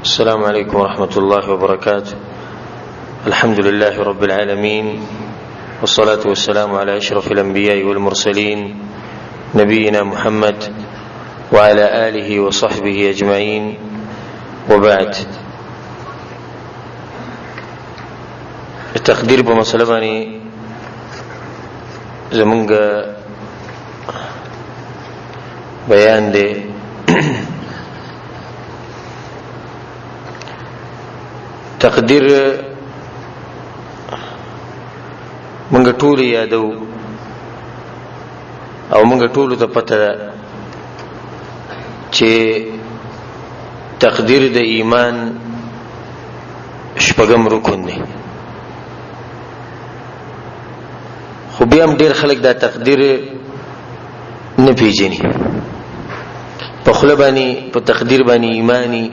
السلام عليكم ورحمة الله وبركاته. الحمد لله رب العالمين، والصلاة والسلام على أشرف الأنبياء والمرسلين نبينا محمد وعلى آله وصحبه أجمعين، وبعد. التقدير بمسألة باني زمونغ بیان دے. تقدیر منګ ټول یادو او منګ ټول ته پته ده چې تقدیر د ایمان شپږم رکن دی. خو بیا هم ډیر خلک دا تقدیر نه پیژني، په خوله باندې په تقدیر باندې ایمانی،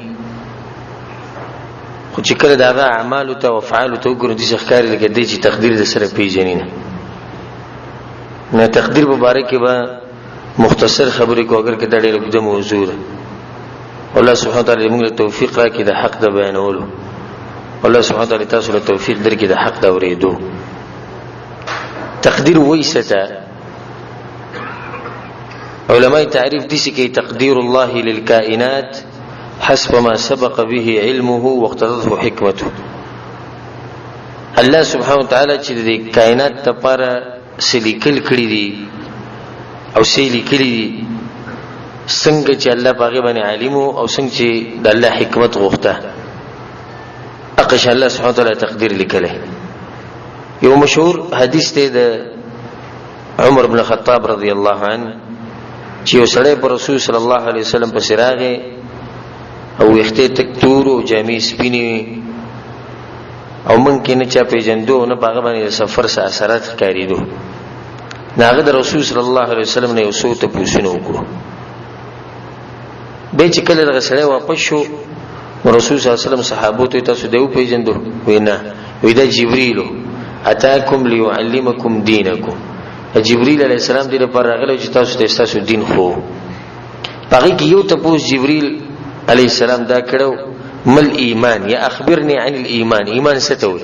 خو چې کله دا اعمال او افعال ته وګورو دي ښکاري لکه دی چې تقدیر د سره پیژني نه. تقدیر مبارک به مختصر خبرې کو اگر کدا ډېر اوږده موضوع ده. الله سبحانه وتعالی موږ ته توفیق راکړي د حق د بیانولو. الله سبحانه وتعالی تاسو ته توفیق درکړي د حق د اورېدو. تقدیر وایسته علماء تعریف دي چې تقدیر الله للکائنات حسب ما سبق به علمه واقتضته حکمته. الله سبحانه وتعالی چې د کائنات لپاره سلیکل کړی دي او سلیکل دي څنګه چې الله پاغه باندې عالم او څنګه چې د الله حکمت غوښته، اقش الله سبحانه وتعالی تقدیر لیکلی. یو مشهور حدیث دی د عمر بن الخطاب رضی الله عنه چې یو سړی پر رسول صلی الله علیه وسلم پسې راغی او ویخته تک تور او جامې سپینې او ممکن چا پیجندو نه باغ باندې سفر سره اثرات کاریدو. ناغه د رسول صلی الله علیه وسلم نه یو څو ته پوښتنه وکړو. به چې کله دغه سړی واپس شو رسول صلی الله علیه وسلم صحابو ته تاسو دیو پیجندو وینا ویدا جبرئیل اتاکم لیعلمکم دینکم. جبرئیل علیہ السلام دې لپاره راغلی چې تاسو دین خو باغی کې یو تاسو جبرئیل علیہ السلام دا کړو مل ایمان یا اخبرنی عن الايمان. ایمان ستوي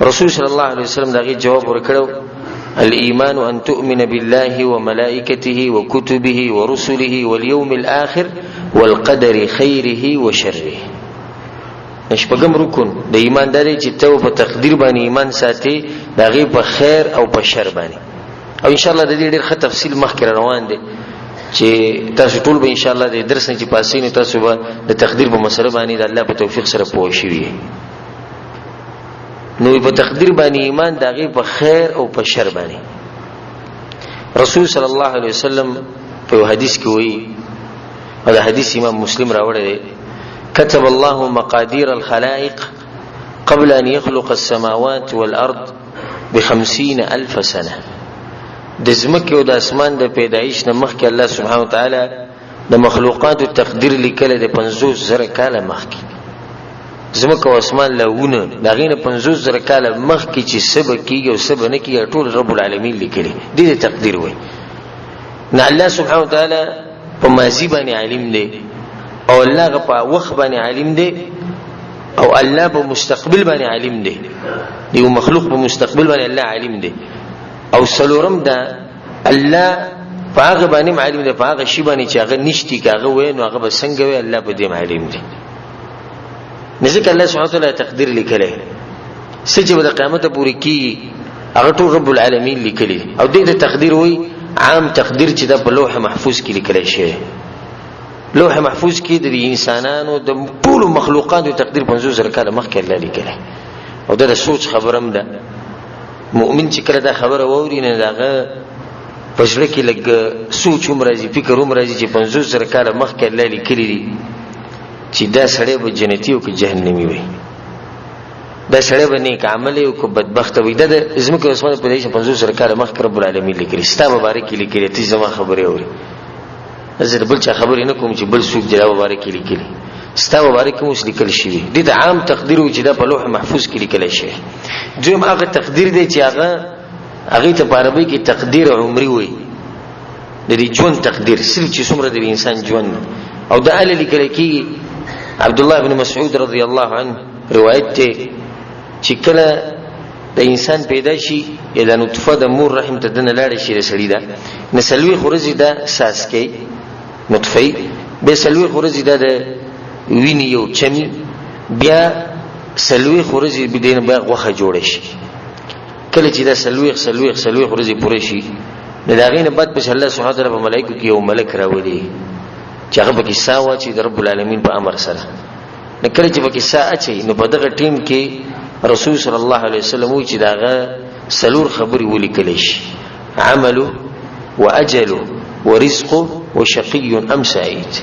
رسول صلی الله علیه وسلم دا غي جواب ورکړو الايمان ان تؤمن بالله وملائكته وكتبه ورسله واليوم الاخر والقدر خيره وشره. نشپغم رکن د ایمان داري چې ته په تقدیر باندې ایمان ساتي دا غي په خیر او په شر باندې. او ان شاء الله د دې ډېر ښه تفصیل مخکې روان دي چې تاسو ټول به ان شاء الله د درس نه چې پاسې نه تاسو به د تقدیر په مسله باندې د الله په توفیق سره پوه شئ. نو په تقدیر باندې ایمان دغه په خیر او په شر باندې. رسول صلی الله علیه وسلم په حدیث کې وایي او دا حدیث امام مسلم راوړی دی كتب الله مقادير الخلائق قبل ان يخلق السماوات والارض ب50,000 سنه. د زمکه او د اسمان د پیدایش نه مخکې الله سبحانه وتعالی د مخلوقات تقدیر لیکل د 50,000 کاله مخکې. زمکه او اسمان لهونه دا غینه 50,000 کاله مخکې چې سبا کیږي او سبا نه کیږي ټول رب العالمین لیکلي دي. د تقدیر وای نه الله سبحانه وتعالی په ماضی باندې عالم دی او الله په وخت باندې عالم دی او الله په مستقبل باندې عالم دی. دی مخلوق په مستقبل باندې الله عالم دی او سلورم دا الله پاغه باندې معلوم دی پاغه شی باندې چې هغه نشتی کاغه وای نو هغه به څنګه وای الله په دې معلوم دی. نزدیک الله سبحانه وتعالی تقدیر لیکلی سچې د قیامت پورې کی هغه ټول رب العالمین لیکلی او دې تقدیر وای عام تقدیر چې د لوح محفوظ کې لیکلی شي. لوح محفوظ کې د انسانانو د ټول مخلوقاتو تقدیر 50,000 کاله مخکې الله لیکلی او دا سوچ خبرم ده. مؤمن چې کله دا خبره ووري نه داغه پښړه کې لګ سوچ هم راځي فکر هم راځي چې 50,000 کاله مخکې الله لیکلی دي چې دا سړی به جنتی او که جهنمی وي، دا سړی به نیک عمل او که بدبخت وي. دا د زمکه اسمان په دې 50,000 کاله مخکې رب العالمین لیکلی. ستا مبارک لیکلی ته زما خبره اوري زه بل چا خبرې نه کوم چې بل څوک جواب مبارک لیکلی. ستا مبارک مو لیکل شي دي. د عام تقدیر چې دا په لوح محفوظ کې لیکل شي. دویم هغه تقدیر دی چې هغه ته په عربی کې تقدیر عمری وایي. د دې ژوند تقدیر صرف چې څومره د انسان ژوند او د اله لیکل کېږي عبد الله بن مسعود رضی الله عنه روایت ته چې کله د انسان پیدا شي یا د نطفه د مور رحم ته دنه لاړ شي رسړی دا نسلوي خورزي دا ساس کې نطفه به سلوي خورزي دا د ویني یو چمی بیا سلوي خورزي بدین بیا غوخه جوړ شي کله چې دا سلوي خورزي پوره شي نو دا غینه بعد په الله سبحانه وتعالى په ملائکه کې یو ملک راولي چې هغه پکې ساوه چې د رب العالمین په امر سره نو کله چې پکې سا اچي نو په دغه ټیم کې رسول صلی الله علیه وسلم چې داغه سلور خبري ولیکل شي عمله واجله ورزقه وشقي ام سعيد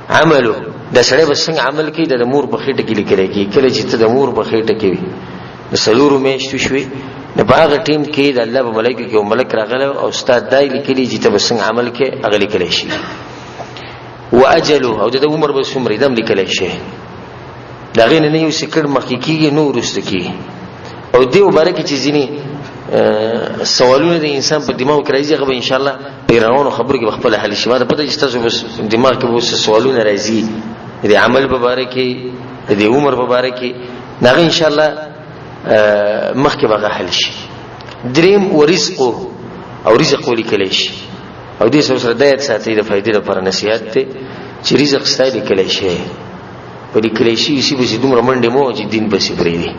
عمله دا سړی به څنګه عمل کوي د مور په خېټه کې لیکل کېږي کله چې ته د مور په خېټه کې وي د سلور میاشتو شوي نو په هغه ټیم کې د الله په ملائکه کې یو ملک راغلی او استاد دای لیکلی چې ته به څنګه عمل کې هغه لیکلی شي واجله او د عمر به څومره دم لیکلی شي دا غینه نه یو سکړ مخکې کېږي نو وروسته کېږي او دې مبارکه چې ځینې سوالونه د انسان په دماغ کې راځي هغه به ان شاء الله پیروانو خبرو کې خپل حل شي ما ته پته چې تاسو بس دماغ کې به سوالونه راځي د عمل په اړه کې د عمر په اړه کې دا ان شاء الله مخکې به حل شي دریم ورزقه او رزق ولیکل شي او دې سره د آیت ساتي د فائدې لپاره نصيحت ته چې رزق ستاسو لیکل شي په دې کلی شي چې به دومره منډه مو چې دین به سي پرې دي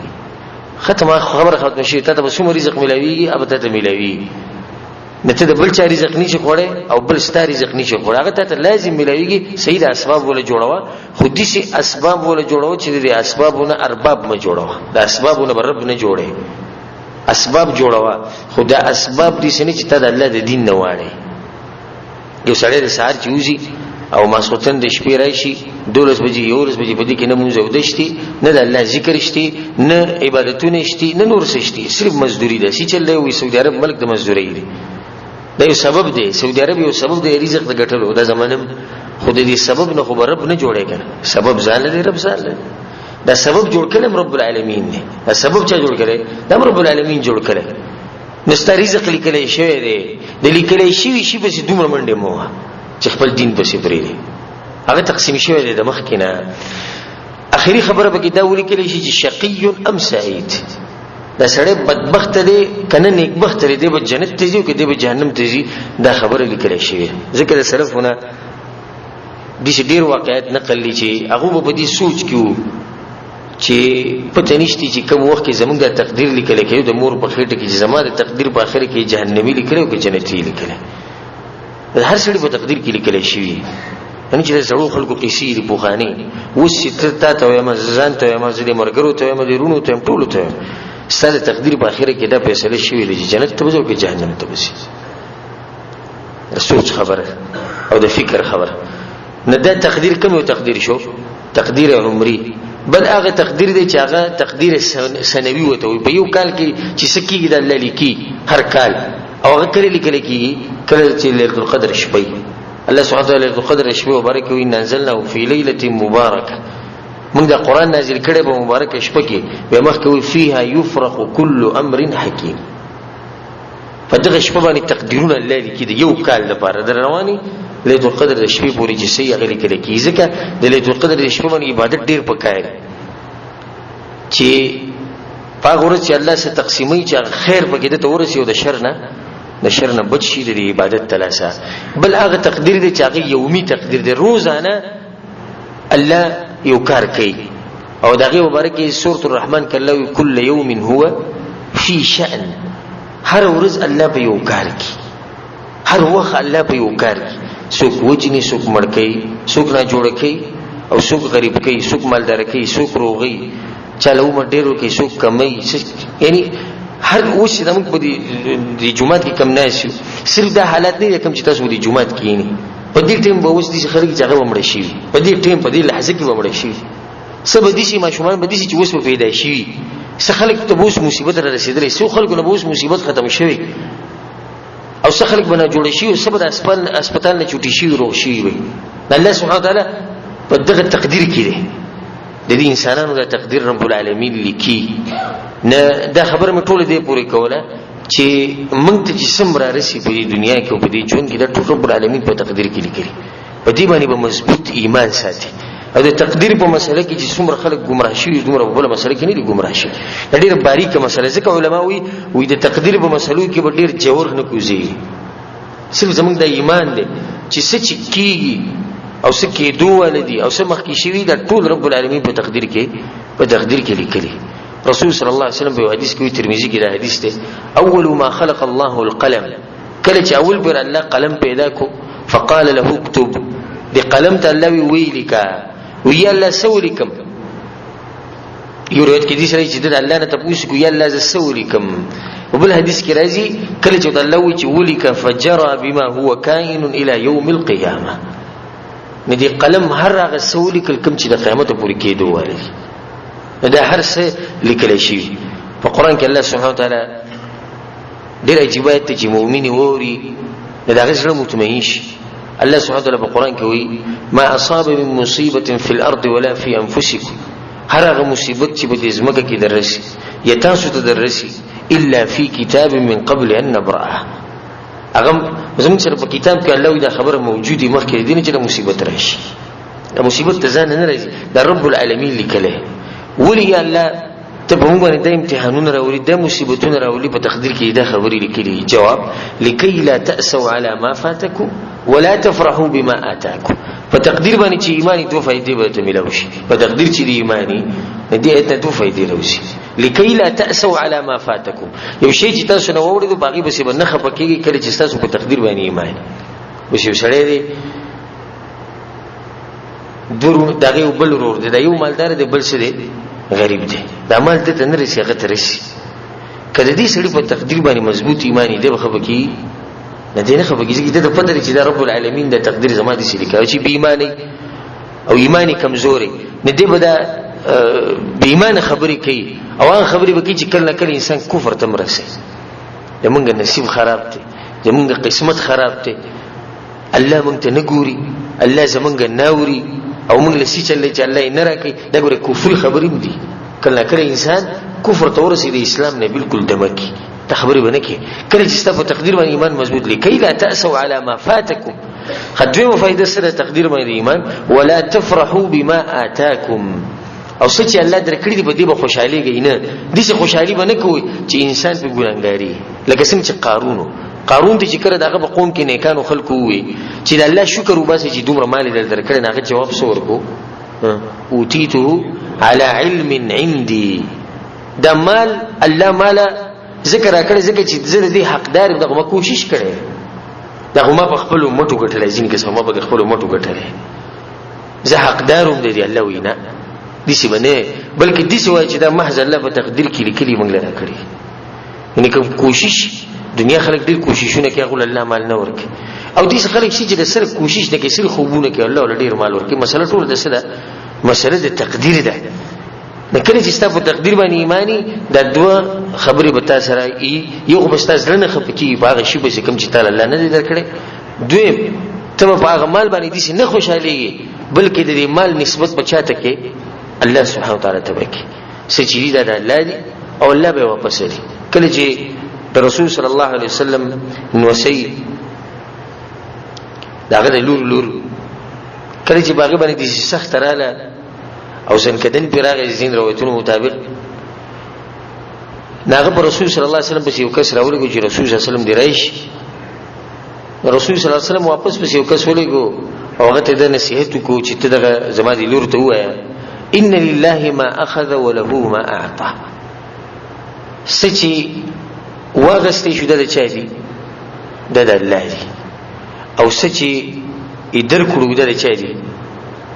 ختمه خبره ختم شي ته به څومره رزق ملويږي اب ته ملوي نته د بل چا رزق نشي خوړې او بل ستاره رزق نشي خوړې هغه ته لازم ملويږي صحیح د اسباب ولا جوړوا خودي سي اسباب ولا جوړوا چې د اسبابونه ارباب ما جوړوا د اسبابونه رب نه جوړي اسباب جوړوا خدا اسباب دي سني چې ته د الله د دین نه واړې یو سړی د سهار چوزي او ماسوتن د شپې راشي 12 بجې 11 بجې په دې کې نه مونږ ودشتي نه د الله ذکر شتي نه عبادتونه شتي نه نور څه شتي صرف مزدوري ده چې چل دی سعودي عرب ملک د مزدوري دی دا یو سبب دی سعودي عرب یو سبب دی رزق د ګټلو د زمانه خود دې سبب نه خو رب نه جوړه کنه سبب ځان له رب ځان دا سبب جوړ کړم رب العالمین دی دا سبب چا جوړ کړي دا رب العالمین جوړ کړي نستا رزق لیکلې شوی دی د لیکلې شي په سي دومره منډه مو چې خپل دین په سي پرې دی هغه تقسیم شوی دی د مخ کې نه اخري خبره به کې دا ولیکل شي چې شقي ام سعيد دا سړی بدبخت دی کنه نیکبخت دی به جنت ته ځي او کې به جهنم ته ځي دا خبره لیکل شوی ذکر سلفونه د دې ډیر واقعیت نقل لي چې هغه په دې سوچ کې چې پته نشتی چې کوم وخت کې زمونږ د تقدیر لیکل کېږي د مور په خېټه کې چې زموږ د تقدیر په اخر کې جهنمی لیکل او کې جنتی لیکل هر څړي په تقدیر کې لیکل شي ان چې زړو خلکو قصې دی بوخانی وسته تا ته ما ځان ته ما زړه مرګرو ته ما دیرونو ته ټولو ته ستاسو تقدیر په اخر کې دا فیصله شوی دی چې جنت ته وځو کې جهنم ته وځي سوچ خبره او د فکر خبره نه دا تقدیر کوم یو تقدیر شو تقدیر عمری بل هغه تقدیر دی چې هغه تقدیر سنوي وته په یو کال کې چې سکیږي د الله لیکي هر کال او هغه کله لیکل کیږي کله چې ليله القدر شپه الله سبحانه وتعالى ليله القدر شپه مبارک وي نازلنا فی لیلة مبارکه موږ د قران نازل کړي په مبارک شپه کې به مخکې فيها يفرق كل امر حکیم فدغه شپه باندې تقدیرونه الله لیکي د یو کال لپاره درواني ليله القدر د شپې پوری چې سي هغه لیکل کیږي ځکه د ليله القدر د شپې باندې عبادت ډیر پکای چې پاغه ورځ چې الله سره تقسیمي چې خیر پکې د ورسي او د شر نه بچ شي د عبادت تلاسه بل هغه تقدیر دی چې هغه یومي تقدیر دی روزانه الله یو کار کوي او دغه مبارکه سورۃ الرحمن کله کل یوم هو فی شأن هر ورځ الله په یو کار کوي هر وخت الله په یو کار کوي څوک وجني څوک مړ کوي څوک نه جوړ کوي او څوک غریب کوي څوک مالدار کوي څوک روغي چلو مډیرو کوي څوک کمي یعنی هر اوس د موږ په دې جمعه کې کم نه شي صرف دا حالت نه کوم چې تاسو د جمعه کې نه په دې ټیم به اوس دي خلک ځای ومړ شي په دې ټیم په دې لحظه کې ومړ شي سبا دي شي ماشومان به دي چې اوس په پیدا شي څه خلک ته اوس مصیبت را رسیدلې څو خلکو نه اوس مصیبت ختم شوی او څه خلک بنا جوړ شي او سبا د هسپتال نه چوټي شي روغ شي وي الله سبحانه وتعالى په دغه تقدیر کې دی د دې انسانانو د تقدیر رب العالمین لیکي نه دا خبره مې ټوله دی پوری کوله چې موږ ته چې سمرا رسی په دې دنیا کې او په دې ژوند کې د ټول رب العالمین په تقدیر کې لیکلي په دې باندې به مضبوط ایمان ساتي او د تقدیر په مسله کې چې څومره خلک گمراه شي دومره په بل مسله کې نه دي گمراه شي. ډېر باریکه مسله ځکه علما وي د تقدیر په مسلو کې به ډېر جوور نه کوزي. صرف زمونږ د ایمان دی چې څه چې کیږي او څه کېدو ولدي او څه مخکې شوي دا ټول رب العالمین په تقدیر کې لیکلي. رسول صلی الله علیه وسلم په حدیث کې ترمذی کې دا حدیث دی اول ما خلق الله القلم کله چې اول پر الله قلم پیدا کو فقال له اكتب دی قلم ته الله ویلیکا وی الله سولیکم یو روایت کې دي چې د الله نه تاسو کو یا الله ز سولیکم وبل حدیث کې راځي کله چې الله وی چې ولیکا فجرى بما هو كائن الى يوم القيامه ندی قلم هر هغه سولیکل کوم چې د قیامت پورې کېدو وایي دا هر څه لیکل شي په قران کې. الله سبحانه وتعالى ډېر عجیب آیت چې مؤمن ووري دا غږ مطمئن شي. الله سبحانه وتعالى په قران کې وایي ما اصاب من مصیبه فی الارض ولا فی انفسکم هر هغه مصیبت چې په دې ځمکه کې دررسي یا تاسو ته دررسي الا فی کتاب من قبل ان نبرأها هغه زموږ سره په کتاب کې الله دا خبره موجوده مخکې دي چې مصیبت راشي. دا مصیبت ته ځان نه راځي دا رب العالمین لیکله ولی الله ته په موږ باندې د امتحانونو راولي د مصیبتونو راولي په تقدیر کې دا خبرې لیکلي. جواب لکي لا تأسوا على ما فاتكم ولا تفرحوا بما آتاكم. په تقدیر باندې چې ایمانی دوه فائدې به ته ملو شي په تقدیر چې دی ایمانی دې ایت دوه فائدې راوځي. لکي لا تأسوا على ما فاتكم یو شی چې تاسو نه وړو باغی به سبب نه خپکیږي کله چې تاسو په تقدیر باندې ایمان وشي. سړی دی درو دغه بل ورور دی دا یو مالدار دی بل څه دی غریب دی دا مال ته نه رسي هغه ته رسي. کله دې سړي په تقدیر باندې مضبوط ایمانی دی خپکی نه دی نه خپکی چې د پدری چې دا رب العالمین د تقدیر زما دي سړي کوي چې بې ایمانی او ایمانی کمزوري نه دی به دا بې ایمان خبرې کوي او هغه خبرې به کوي چې کله کله انسان کفر ته مرسي. زمونږ نصیب خراب دی زمونږ قسمت خراب دی الله مونږ ته نه ګوري الله زمونږ ناوري او موږ لسی چلې چې الله یې نه راکړي دا ګوره کفر خبرې دي. کله کله انسان کفر ته ورسي د اسلام نه بالکل دمکی ته خبرې ونه کې کله چې تاسو په تقدیر باندې ایمان مضبوط لیکي لا تأسوا على ما فاتكم خدوی فائدہ سره تقدیر باندې ایمان ولا تفرحوا بما آتاكم او سچ الله درکړي په دې به خوشحالي غي نه دي چې خوشحالي باندې کوي چې انسان په ګناګاری لکه څنګه چې قارون ته چې کړه دغه په قوم کې نیکانو خلکو وي چې د الله شکر وباسي چې دومره مال درکړي نه جواب سور کو اوتیتو على علم عندي دا مال الله مال ذکر راکړي ځکه چې زه دې حقدار دغه کوشش کړي دغه ما په خپل مټو ګټلې ځین کې سم په خپل مټو ګټلې زه حقداروم دې الله وینا دسی باندې بلکې دسی وای چې دا محض الله په تقدیر کې لیکلي موږ لره کړی. یعنی کوم کوشش دنیا خلک ډیر کوششونه کوي غول الله مال نه ورکي او دې خلک شي چې د سر کوشش نه کوي سر خوبونه کوي الله ول ډیر مال ورکي. مسله ټول د سره مسله د تقدیر ده. نو کله چې تاسو په تقدیر باندې ایمانی دا دوه خبرې به تاسو سره یو به تاسو درنه خپکی باغ شي به کوم چې تعالی الله نه درکړي دوی ته په هغه مال باندې دې نه خوشاليږي بلکې د دې مال نسبت بچاته کې الله سبحانه وتعالى تبارک سچری دا الله دی او الله به واپس لري. کله چې رسول صلی الله علیه وسلم نوسی داغه لور کله چې باغ باندې دي سخت رااله او څنګه پیراغه زین روایتونو مطابق ناغه پر رسول صلی الله علیه وسلم په یو کس راولګو چې رسول صلی الله علیه وسلم دی راشي رسول صلی الله علیه وسلم واپس په یو کس ولګو او هغه ته د نصیحت کو چې ته دغه زما دی لور ته وایا ان لله ما اخذ وله ما اعطى سچي واغستې شو د چا دی د الله دی او سچي ادر کړو د چا دی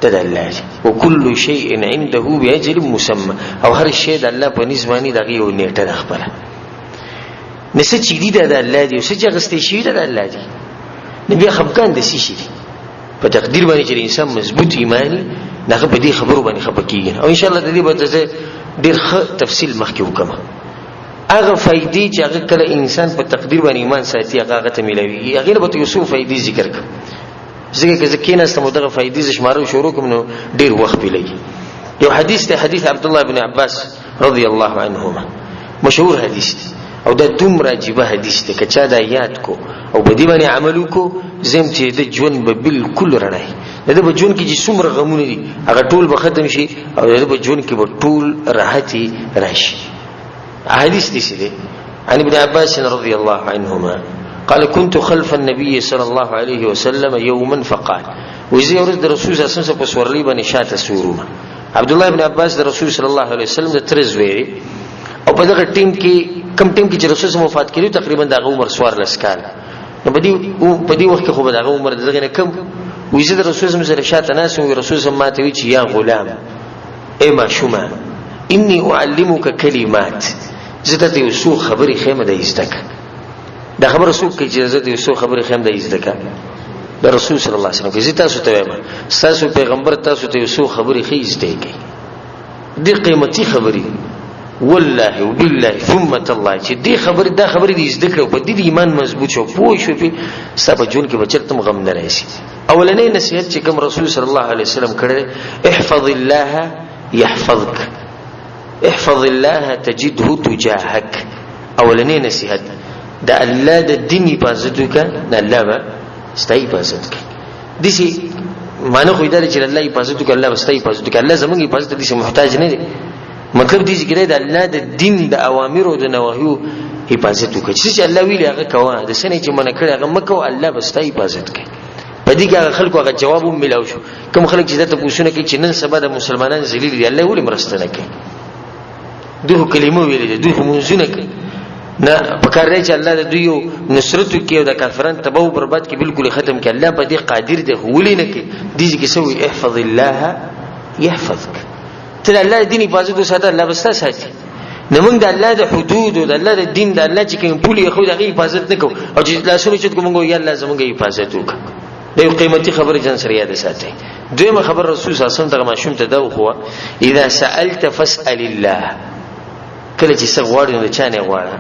د الله دی وكل شيء عنده باجل مسمى او هر شی د الله په نسبانی دغه یو نیټه ده خپل نس چې دی د الله دی او سچ غستې شي د الله دی نبی خفقان د شي په تقدیر باندې چې انسان مضبوط ایمانی دغه په دې خبرو باندې خپکیږي او ان شاء الله د دې به ډیر ښه تفصیل مخکې وکم. هغه فائدې چې هغه کله انسان په تقدیر باندې ایمان ساتي هغه ته ملوي هغه به یو فائدې ذکر کړم ځکه چې کینه استمو دغه فائدې شمارو شروع کوم نو ډیر وخت بلګي. یو حدیث ته حدیث عبد الله بن عباس رضی الله عنهما مشهور حدیث او دا دومره عجیب حدیث دی کچا دا یاد کو او په دې باندې عمل کو زم چې د ژوند به بالکل رڼای دا به جون کې چې څومره غمونه دي هغه ټول به ختم شي او دا به جون کې به ټول راحتي راشي. حدیث دي سي عن ابن عباس رضي الله عنهما قال كنت خلف النبي صلى الله عليه وسلم يوما فقال وزي ورد رسول صلى الله عليه وسلم بسورلي بني شاته سورما. عبد الله بن عباس د رسول صلی الله علیه وسلم د ترز ویری او په دغه ټیم کې کم ټیم کې چې رسول صلی وفات کړي تقریبا د عمر سوار لسکال نو په دې وخت کې خو د عمر دغه نه کم ویزه د رسول صلی الله علیه وسلم ناس او رسول صلی الله علیه وسلم چې یا غلام ای ماشومه انی اعلمک کلمات زه ته یو څو خبرې خیمه د ایستک دا خبره څوک چې زه ته یو څو خبرې خیمه د ایستک د رسول صلی الله علیه وسلم کې تاسو ته وایم تاسو پیغمبر تاسو ته یو څو خبرې خېزته کی دي قیمتي خبرې والله وبالله ثم الله چې دي خبرې دا خبرې دې زده کړو په دې ایمان مضبوط شو پوه شو په سبا جون کې بچتم غم نه راشي. اولنې نصیحت چې کوم رسول صلی الله علیه وسلم کړی احفظ الله يحفظك احفظ الله تجده تجاهك. اولنې نصیحت د الله د دین حفاظت وکړه نه الله ستای حفاظت کوي. دسی معنی خو دا چې الله حفاظت کوي الله ستای حفاظت کوي الله زمونږ حفاظت دې محتاج نه دی. مطلب دې چې د الله د دین د اوامر او د نواهیو حفاظت وکړي چې الله ویلي هغه کوه د سنې چې منع کړی هغه مکو الله ستای حفاظت کوي. په دې کې هغه خلکو هغه جواب هم ملاو شو کوم خلک چې دا پوښتنه کوي چې نن سبا د مسلمانانو ذلیل دي الله ولې مرسته نه کوي دوه کلمو ویلې دوه منځونه کوي نه پکار دی چې الله د دوی نصرت کوي او د کافرانو تباہ او برباد کې بالکل ختم کوي. الله په دې قادر دی ولې نه کوي دې کې سوي احفظ الله يحفظك ته الله دین حفاظت وساته الله بستا ساتي. نمنګ د الله د حدود او د الله د دین د الله چې کوم پولي خو د حفاظت نه کوو او چې لاسونه چې کومګو یا الله زموږه حفاظت وکړي. دا یو قیمتي خبره جن سره یاد ساتي. دویمه خبر رسول صلی الله علیه وسلم ته ماشوم ته دا خو اذا سالت فاسال الله کله چې څه غواړې نو چا نه غواړه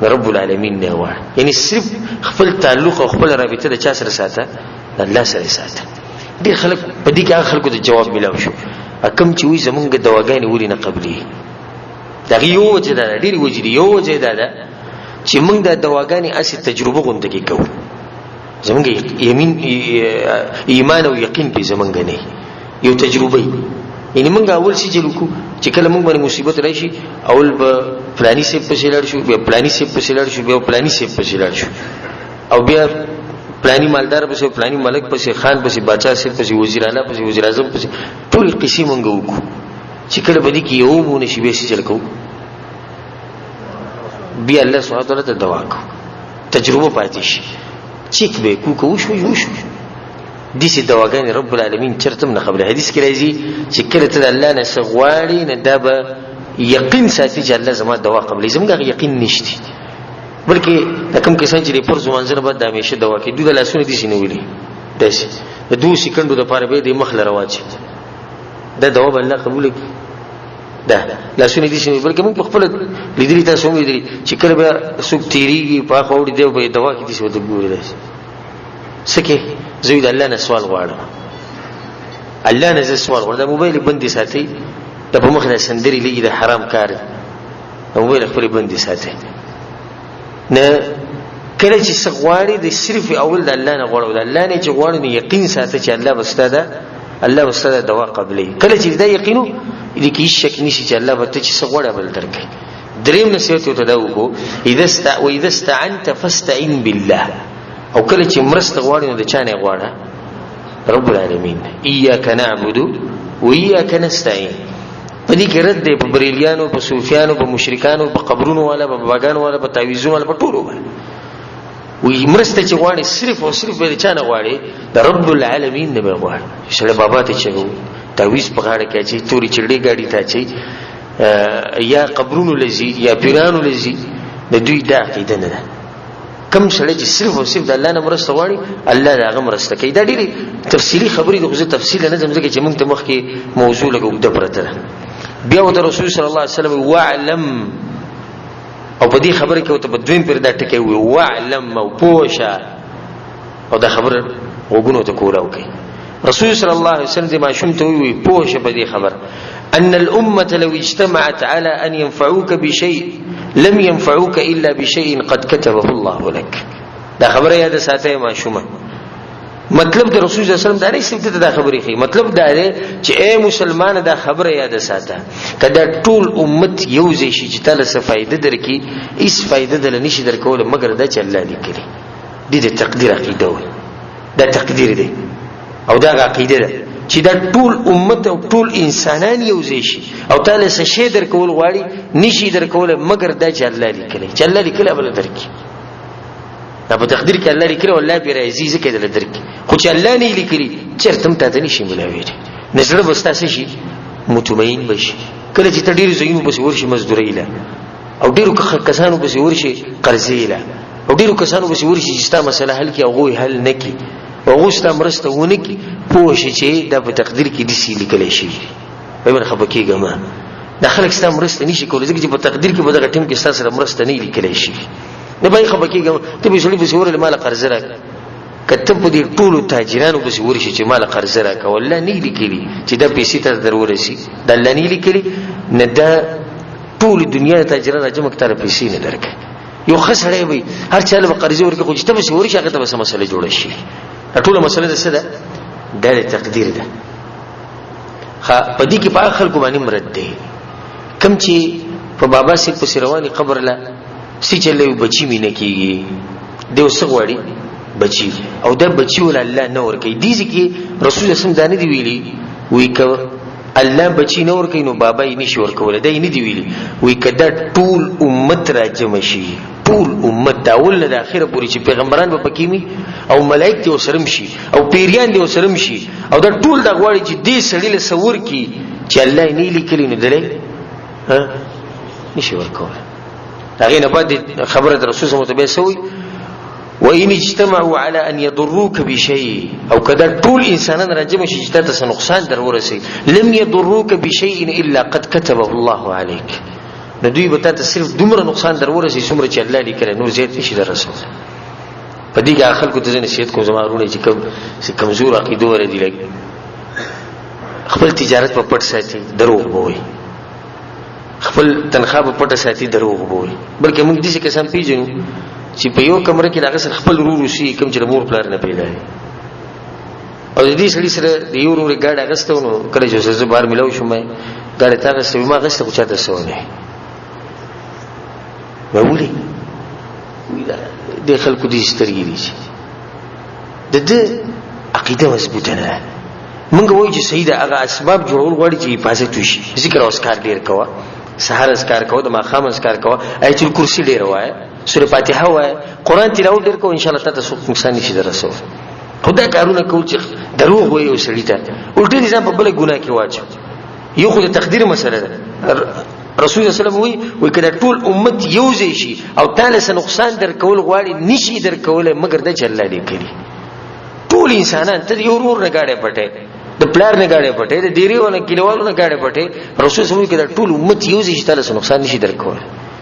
رب العالمین نه غواړه یعنی صرف خپل تعلق او خپل رابطه د چا سره ساته الله سره ساته. ډیر خلک په دې کې خلکو ته جواب ملاو شو اکم چې وي زمونږ دواګانې ولې نه قبلي دا یو وجه ده ډیر وجه دی یو وجه ده چې موږ د دواګانې اصلي تجربه غونډه کې کوو زمونږ ایمان او یقین په زمونږ نه یو تجربه یعنی موږ اول شي چې کله موږ باندې مصیبت راشي اول به فلانی سي په شلړ شو بیا فلانی سي په شلړ شو بیا فلانی سي په شلړ شو او بیا فلانی مالدار پسې فلانی ملک پسې خان پسې بادشاہ سي پسې وزیر اعلی پسې وزیر اعظم پسې ټول قسم موږ وکړو چې کله به دي کې یو مونږ شي به سي چل کو بیا الله سبحانه وتعالى ته دوا کو تجربه پاتې شي چیک به کو شو دي سي دواګان رب العالمین چرته نه خبره حدیث کې راځي چې کله ته الله نه سغواړي نه دا به یقین ساتي چې الله زما دوا قبلې زموږ یقین نشتی بلکې کوم کسان چې پر ځوانځنه بعد د همیشه دوا کې دوی د لاسونو دي سينه ویلي داسې د 2 سکندو د پاره به د مخ لره واچي دا دوا به الله قبول کړي دا لاسونو دي سينه بلکې موږ خپل لیدلی تاسو هم لیدلی چې کله به څوک تیریږي په خو دې به دوا کې دي څه د ګوري داسې سکه زوی د الله نه سوال غواړم الله نه سوال غواړم د موبایل بندي ساتي د په مخ نه سندري لګي د حرام کار د موبایل خپل بندي ساتي نه کله چې سغواړي د صرف اول د الله نه غواړو د الله نه چې غواړي نه یقین ساتي چې الله بستاده الله بستاده دوا قبلې کله چې دا یقینو دې کې شک نشي چې الله به ته چې سغواړي بل درکې. دریم نصیحت ته دا وکړو اذا استعنت فاستعن بالله او کله چې مرسته غواړي نو د چا نه غواړه رب العالمین اياک نعبد واياک نستعين. په دې کې رد دی په بریلیانو په صوفیانو په مشرکانو په قبرونو والا په باغانو والا په تعویذونو والا په ټولو باندې وی مرسته چې غواړي صرف او صرف به چا نه غواړي د رب العالمین نه غواړي. شړه بابا ته چې تعویذ په غاړه کې چې توري چړې گاډي ته چې یا قبرونو لذي یا پیرانو لذي د دوی د عقیده نه ده. کم سره چې صرف او صرف د الله نه مرسته غواړي الله دا غو مرسته کوي. دا ډېری تفصیلی خبرې د خو تفصیل نه زموږ چې موږ ته مخ کې موضوع لګو د پرته بیا د رسول صلی الله علیه وسلم وعلم او په دې خبره کې او ته بدوین پر دا ټکی وي وعلم او پوښه او دا خبره وګونو ته کولاو کوي. رسول صلی الله علیه وسلم ما شومته وي پوښه په دې خبر ان الامه لو اجتمعت على ان ينفعوك بشيء لم ينفعوك الا بشيء قد كتبه الله لك. دا خبره یاد ساته ما شومه مطلب د رسول الله صلی الله علیه وسلم دا نه سمته دا خبرې خي مطلب دا دی چې اے مسلمان دا خبره یاد ساته کدا ټول امت یو ځای شي چې تعالی څه فائدہ درکې هیڅ فائدہ دل نشي درکول مګر دا چې الله لیکلي دې د تقدیر عقیده وي دا تقدیر دی او دا عقیده ده چې دا ټول امت او ټول انسانان یو ځای شي او تعالی څه شی درکول غواړي نشي درکول مګر دا چې الله لیکلي چې الله لیکلي بل درکې دا په تقدیر کې الله لیکلي والله به راځي ځکه دل درکې خو چې الله نه لیکلي چیرته ته ته نشي ملاوي نظر بستاسه شي مطمئن بشي کله چې ته ډیر زینو بس ورشي مزدوري له او ډیرو کسانو بس ورشي قرضې له او ډیرو کسانو بس ورشي چې ستا مسله حل کی او غوي حل نکي او غوستا مرسته ونکي پوه شي چې دا په تقدیر کې دي سي لیکل شي به خبر کېږم دا خلک ستا مرسته نشي کولای ځکه چې په تقدیر کې به دغه ټیم کې ستا سره مرسته نه لیکل شي نه به خبر کېږم ته به سړي بس ورل مال قرض راک کته په دې ټولو تاجرانو بس ورشي چې مال قرض راک ولا نه لیکلي چې دا پیسې ته ضروري د الله نه لیکلي نه دا ټول دنیا تاجران راځم کتره پیسې نه درک یو خسړې وي هر چا له قرض ورکه خو چې ته بس ورشي هغه ته بس مسله جوړه شي ټول مسله ده څه ده د تقدیر ده خا پدې کې په خلکو باندې مرد ده کم چې په بابا سي په رواني قبر لا سي چلې بچي مين کېږي دیو سغواړي بچي او دا بچي ول الله نور کوي دي ځکه رسول الله سم دانه دی ویلي وی ک الله بچي نور کوي نو بابا یې نشي ور کول دا یې نه دی ویلي وی کدا ټول امت راجم شي ټول امت دا ول د اخره پوری چې پیغمبران به پکېمي او ملائکه او سرم شي او پیریان دي او سرم شي او دا ټول د غواړي چې دې سړی له سور کی چې الله یې نه لیکلی نو درې ها نشي ور کول هغه نه بعد خبره رسول الله متبه سوی وإن اجتمعوا على أن يضروك بشيء أو كذا طول إنسانا رجم شجتات سنقصان در ورسي لم يضروك بشيء إلا قد كتبه الله عليك ندوی بتا ته صرف دومره نقصان در ورسي څومره چې الله لیکره نور زیات نشي در رسول پدې کې اخر کو ته نصیحت کوم زمارونه چې کمزور عقیده ور دي لګ خپل تجارت په پټ ساتي دروغ بوي خپل تنخواه په پټ ساتي دروغ بوي بلکې موږ دې څه کسان پیژنو چې په یو کمره کې دغه سره خپل روسي کوم چې مور پلار نه پیدا دي او دې سړي سره د یو نور ګاډ اغستونو کله چې زه بهر ملو شوم ګاډ ته غسه ما غسه خو چاته سونه وولي د خلکو دې سترګې دي د دې عقیده مضبوطه نه موږ وایو چې سیده هغه اسباب جوړول غواړي چې حفاظت وشي ذکر او اسکار ډیر کوه سحر اسکار کوه د ماخام اسکار کوه آیت الکرسی ډیر وای سوره فاتحه وای قران تلاوت ډیر کوه ان شاء الله تاسو نقصان نشي درسو خدای کارونه کول چې دروغ وایي او سړی ته الټی ځان په بل ګناه کې واچو یو خو د تقدیر مسله ده رسول الله صلی الله علیه وسلم وی کله ټول امت یو ځای شي او تعالی سره نقصان درکول غواړي نشي درکول مګر د چله لیکلي ټول انسانان ته یو ورور نه گاډه پټه د پلار نه گاډه پټه د ډیریونه کلیوالو نه گاډه پټه رسول الله کله ټول امت یو ځای شي تعالی سره نقصان نشي درکول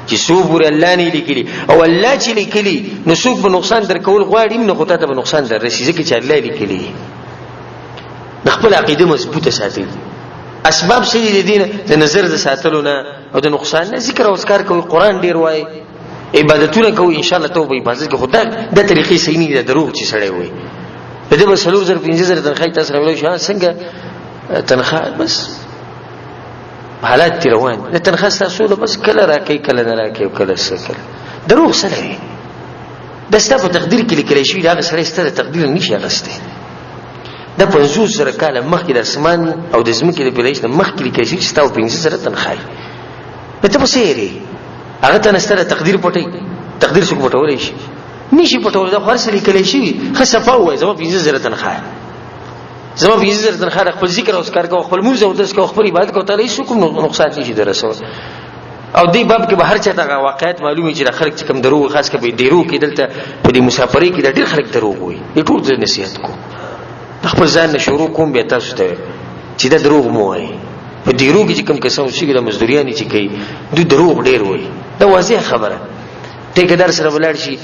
چې سوبر الله نه لیکلي او الله چې لیکلي نو څوک به نقصان درکول غواړي نو خدای ته به نقصان در رسیږي چې الله لیکلي د خپل عقیده مضبوطه ساتي اسباب شې دي دینه د نظر د ساتلو نه او د نقصان نه ذکر او اذکار کوي قران ډیر وای عبادتونه کوي ان شاء الله توبه عبادت کې خدای د طریقې صحیح نه دروغ چې سړی وای د دې مسلو زر 15000 تنخواه تاسو راولو شو څنګه تنخواه بس حالات روان د تنخواه تاسو بس کله راکې کله نه راکې کله سکل دروغ سره د ستاسو تقدیر کې لیکل شوی دا سره ستاسو تقدیر نشي غسته د 50 سره کاله مخکې د اسمان او د زمکې د پیدایښت مخکې لیکل شوی چې تاسو 50 سره تنخواه ته په سیری هغه ته ستاسو تقدیر پټي تقدیر څوک پټولای شي نشي پټول دا خرڅ لیکل شي خصفه وای زما 50 سره تنخواه زما 50 سره تنخواه خپل ذکر او اسکار کو خپل موزه او داس کو خپل عبادت کو تعالی شو کوم نقصان نشي درسو او دی باب کې بهر چاته واقعیت معلومي چې خلک چې کم دروغ خاص کې ډیرو کې دلته په دې مسافرۍ کې ډیر خلک دروغ وي ټول ځای نصیحت کو خپل ځان شروع کوم به تاسو ته چې دا دروغ مو وای په ډیرو کې چې کم کسان شي د مزدوریانی چې کوي دوی دروغ ډیر وای دا واضح خبره ټیکدار سره ولاړ شي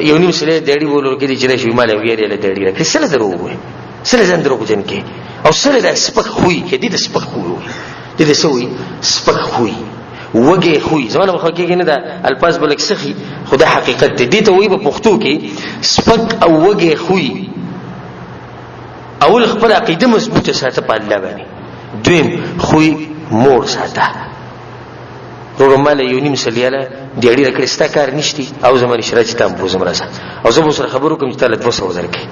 یو نیم سره دړي بولور کې چې شي مال ویری له دړي راکې سره دروغ وای سره ځان دروغ جن کې او سره د سپک خوې کې د سپک خوې دې سوې سپک خوې وګه خوې زمونه مخ کې نه دا الفاظ بلک سخي خدای حقیقت دې ته وې په پښتو کې سپک او وګه خوې اول خپل عقیده مضبوطه ساته په الله باندې، دویم خوې مور ساته. ورماله یو نیم سلیاله دیړی رکړې ستا کار نشتی او زمانه شراج ته په زمرا سره او زه به سره خبرو کوم چې تعالی 200 درکې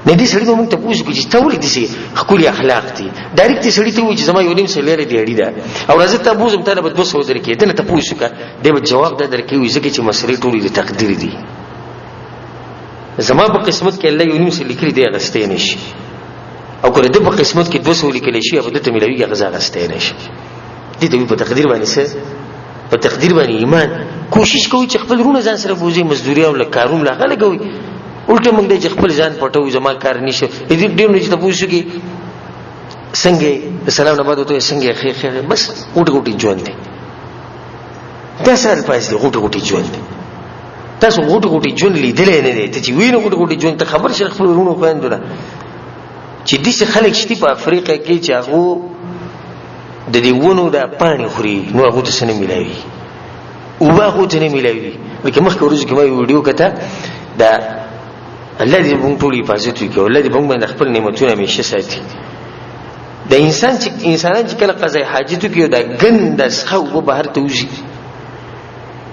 نه دي سړی مونږ ته پوښتنه کوي چې تاولې دي خپل اخلاق دي ډایرکټ سړی ته وایي چې زما یو نیم سلیاله دیړی ده او راځه ته بوزم تعالی 200 درکې ته نه ته پوښتنه دی به جواب ده درکې وي ځکه چې مسلې ټولې د تقدیر دي. زما په قسمت کې الله یو نیم سلیاله لیکلي دی غستې نشي او کله د په قسمت کې 200 لیکل شي په دته ملوي غزا غستې نشي. دي ته په تقدیر باندې څه په تقدیر باندې ایمان کوشش کوي چې خپل رونه ځان سره بوزي مزدوري او لکارون لا غلګوي الټه موږ د خپل ځان پټو زما کار نشي دې ډېر نه چې تاسو کې څنګه سلام نه بعد ته څنګه خیر بس غوټ ژوند دي تاسو الفاظ دي غوټ ژوند دي تاسو غوټ ژوند لیدلې نه دي چې ویني غوټ ژوند ته خبر شي خپل رونه خويندونه چې دې خلک شتي په افریقا کې چې هغه د دې ونو د پانی خوري نو هغه ته سن ملایوي او هغه ته نه ملایوي لکه مخکې ورځ کې ما یو ویډیو کته دا الله دې موږ ټول حفاظت وکړي الله دې موږ باندې خپل نعمتونه همیشه ساتي. د انسانان چې کله قضای حاجت کوي دا ګند څخه او بهر ته وځي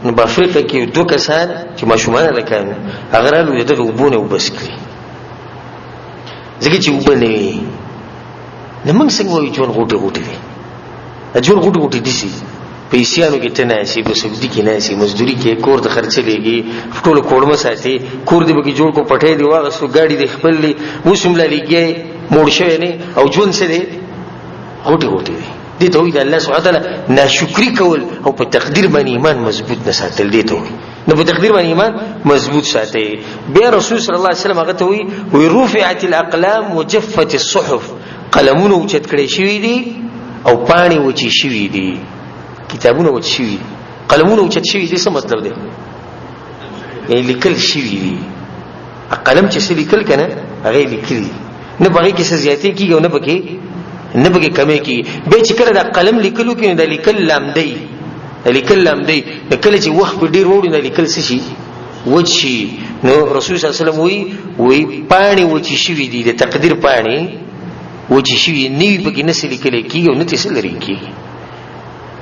نو په افریقا کې دوه کسان چې ماشومان لکه هغه رالو دغه وبونه وبس کړی ځکه چې وبنه نه موږ څنګه وایو چې غوټه دي اجور غوټ دي سي پیسانو کې تنه شي په سعودي کې نه شي مزدوري کې کور د خرچ لګي ټول کوړم ساتي کور دې به جوړ کو پټې دی واغ سو ګاډي دې خپل لي وسم لګي موړ شوی نه او جون سره غوټ دي دي ته وي د الله سبحانه وتعالى ناشکری کول او په تقدیر باندې ایمان مضبوط نه ساتل دي ته نو په تقدیر باندې ایمان مضبوط ساتي. بیا رسول صلی الله علیه وسلم هغه ته وي رفعت الاقلام وجفت الصحف قلمونه اوچت کړي شوی دي او پانی وچی شوی دي کتابونه وچ شوی قلمونه وچت شوی دي څه مطلب دی یعنی لیکل شوی دي قلم چې څه لیکل کنه هغه لیکلی نه بغي کې څه زیاتې کیږي او نه بغي کمې کیږي به چې کله دا قلم لیکلو کې دا لیکل لامدی کله چې وخت په ډیر وړي نه لیکل څه شي وچی نو رسول صلی الله علیه وسلم وی پانی وچی شوی دي د تقدیر پانی وچی شوی نیوی پکې نسې لیکل کیږي او نه تاسو لري کیږي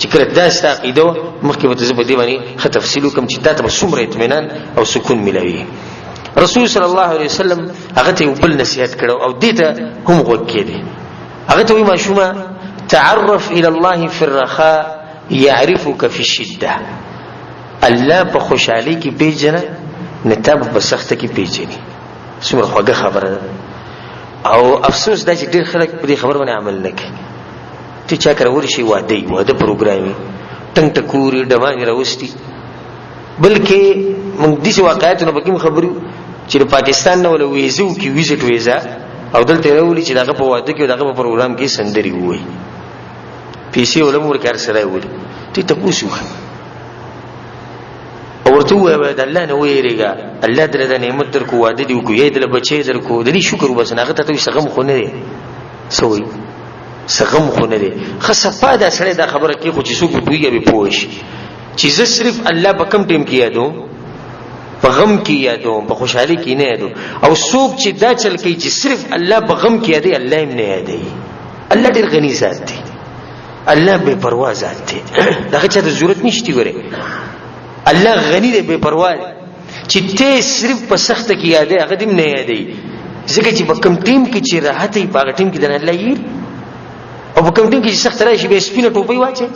چې کله دا ستاقیدو مخکې به تاسو په دې باندې خ تفصیل کوم چې تاسو څومره اطمینان او سکون ملوي. رسول صلی الله علیه وسلم هغه ته بل نصیحت کړو او دې ته هم وکړي هغه ته ما شوما تعرف الى الله في الرخاء يعرفك في الشده. الله په خوشحالي کې پیژنه نتاب په سخت کې پیژني څومره خوږه خبره او افسوس دا چې ډېر خلک په دې خبر باندې عمل نه کوي. ته چا کړور شي واده پروګرامي ټنګ ټکوري ډمانې راوستي بلکې موږ دې واقعیتونو به کوم خبرو چې پاکستان نو له ویزو کې ویزټ ویزا او دلته راولي چې دغه په واده کې دغه په پروګرام کې سندري وای پیسې ولمور کار سره وای ته تاسو او ورته وای د الله نه ویریږي الله دې د نعمت درکو واده دی کو یې دل بچي درکو د دې شکر وبس نه غته ته سغم خو نه دی سوې سغم خو نه دی خصفا دا سره دا خبره کې خو چې څوک دوی به پوښ چې زه صرف الله په کم ټیم کې یادو په غم کې یادو په خوشحالي کې نه یادو او څوک چې دا چل کوي چې صرف الله په غم کې یادي الله یې نه یادي. الله ډېر غني ذات دی الله بے پروا ذات دی دغه چا ته ضرورت نشته وره الله غني دی بے پروا چې ته صرف په سخت کې یادې هغه دې نه یادې ځکه چې په کم ټیم کې چې راحت یې په ټیم کې د الله یې او په کم ټیم کې سخت راشي به سپینه ټوپۍ واچي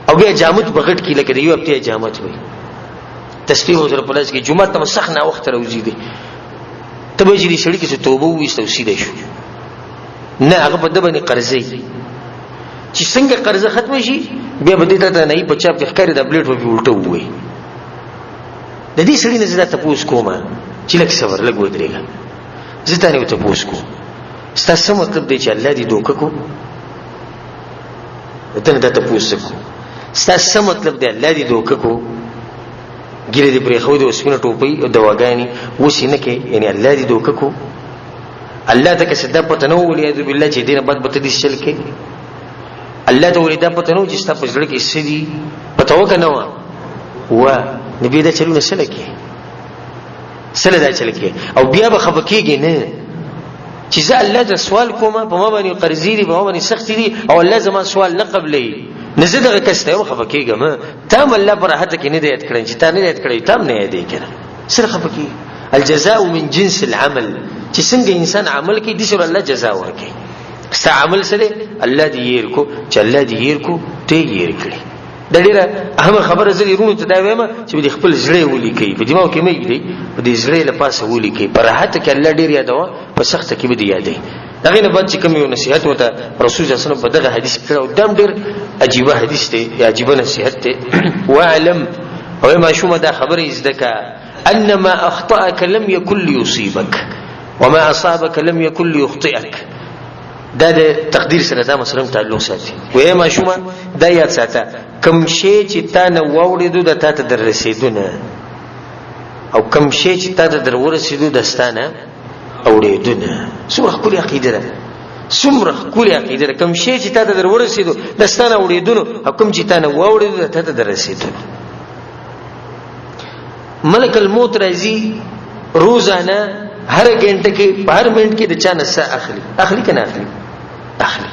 او بیا جامت بغټ کې لکه یو هفته جامت وي تسبیح وزر پلاس کې جمعه ته سخت نه وخت راوځي دي تبه چې دې سړی کې توبه وېستو سیده شو نه هغه په دبنې قرضې چې څنګه قرض ختم شي بیا به دې ته نه په چا په ښکاری د بلیټ په الټو وي د دې سړي نه زړه تاسو کومه چې لکه صبر لګ ودرېګا زه ته نه تاسو کوم ستاسو مطلب دی چې الله دې دوکه کو ته نه تاسو کو ستاسو مطلب دی الله دې دوکه کو ګیره دې پرې خو دې وسپینه ټوپۍ او دواګانی وسینه کې یعنی الله دې دوکه کو الله ته کسه د پته نو ولې ذو بالله چې دې نه بد بد دې شل کې الله ته ولې د پته نو چې ستاسو ځل کې سړي پته وکنه وا نبی دا چلو نسل کې سره دا چل کې او بیا به خبکیږي نه چې زه الله ته سوال کوم په ما باندې قرضې دي په ما باندې سخت دي او الله زما سوال نه قبلې نه زه دغه کس ته خفه کېږم تام الله پر راحت کې نه دی یاد کړی چې تا نه یاد کړی تام نه یاد کړي سره خفه کېږي الجزاء من جنس العمل چې څنګه انسان عمل کوي دې سره الله جزاء ورکوي ستا عمل سره الله دې ير کو چې الله دې ير کو ته ير کړي د ډیره اهم خبره زه ورونو ته دا وایم چې د خپل زړه ولي کوي په دماغ کې مې دی په دې زړه لپاسه ولي کوي پر راحت کې الله ډیر یادو په سخت کې به دی یادې دغه نه بعد چې کوم یو نصيحت وته رسول الله صلی الله علیه وسلم په دغه حدیث کې او دم ډیر عجیب حدیث دی عجیب نصيحت دی واعلم او ما شومه دا خبره زدکا انما اخطاك لم يكن ليصيبك وما اصابك لم يكن ليخطئك دا د تقدیر سره دا مسلم تعلق ساتي وای ما شومه دا یاد ساته کم شی چې تا نه ووړېدو د تا ته در رسېدو نه او کم شی چې تا ته در ورسېدو دستانه اورېدو نه څومره ښکلې عقیده ده څومره ښکلې عقیده ده کم شی چې تا ته در ورسېدو دستانه اورېدو نه او کم چې تا نه ووړېدو د تا ته در رسېدو نه ملک الموت راځي روزانه هر غنټه کې په هر منټ کې د چا نه سا اخلي کنه اخلي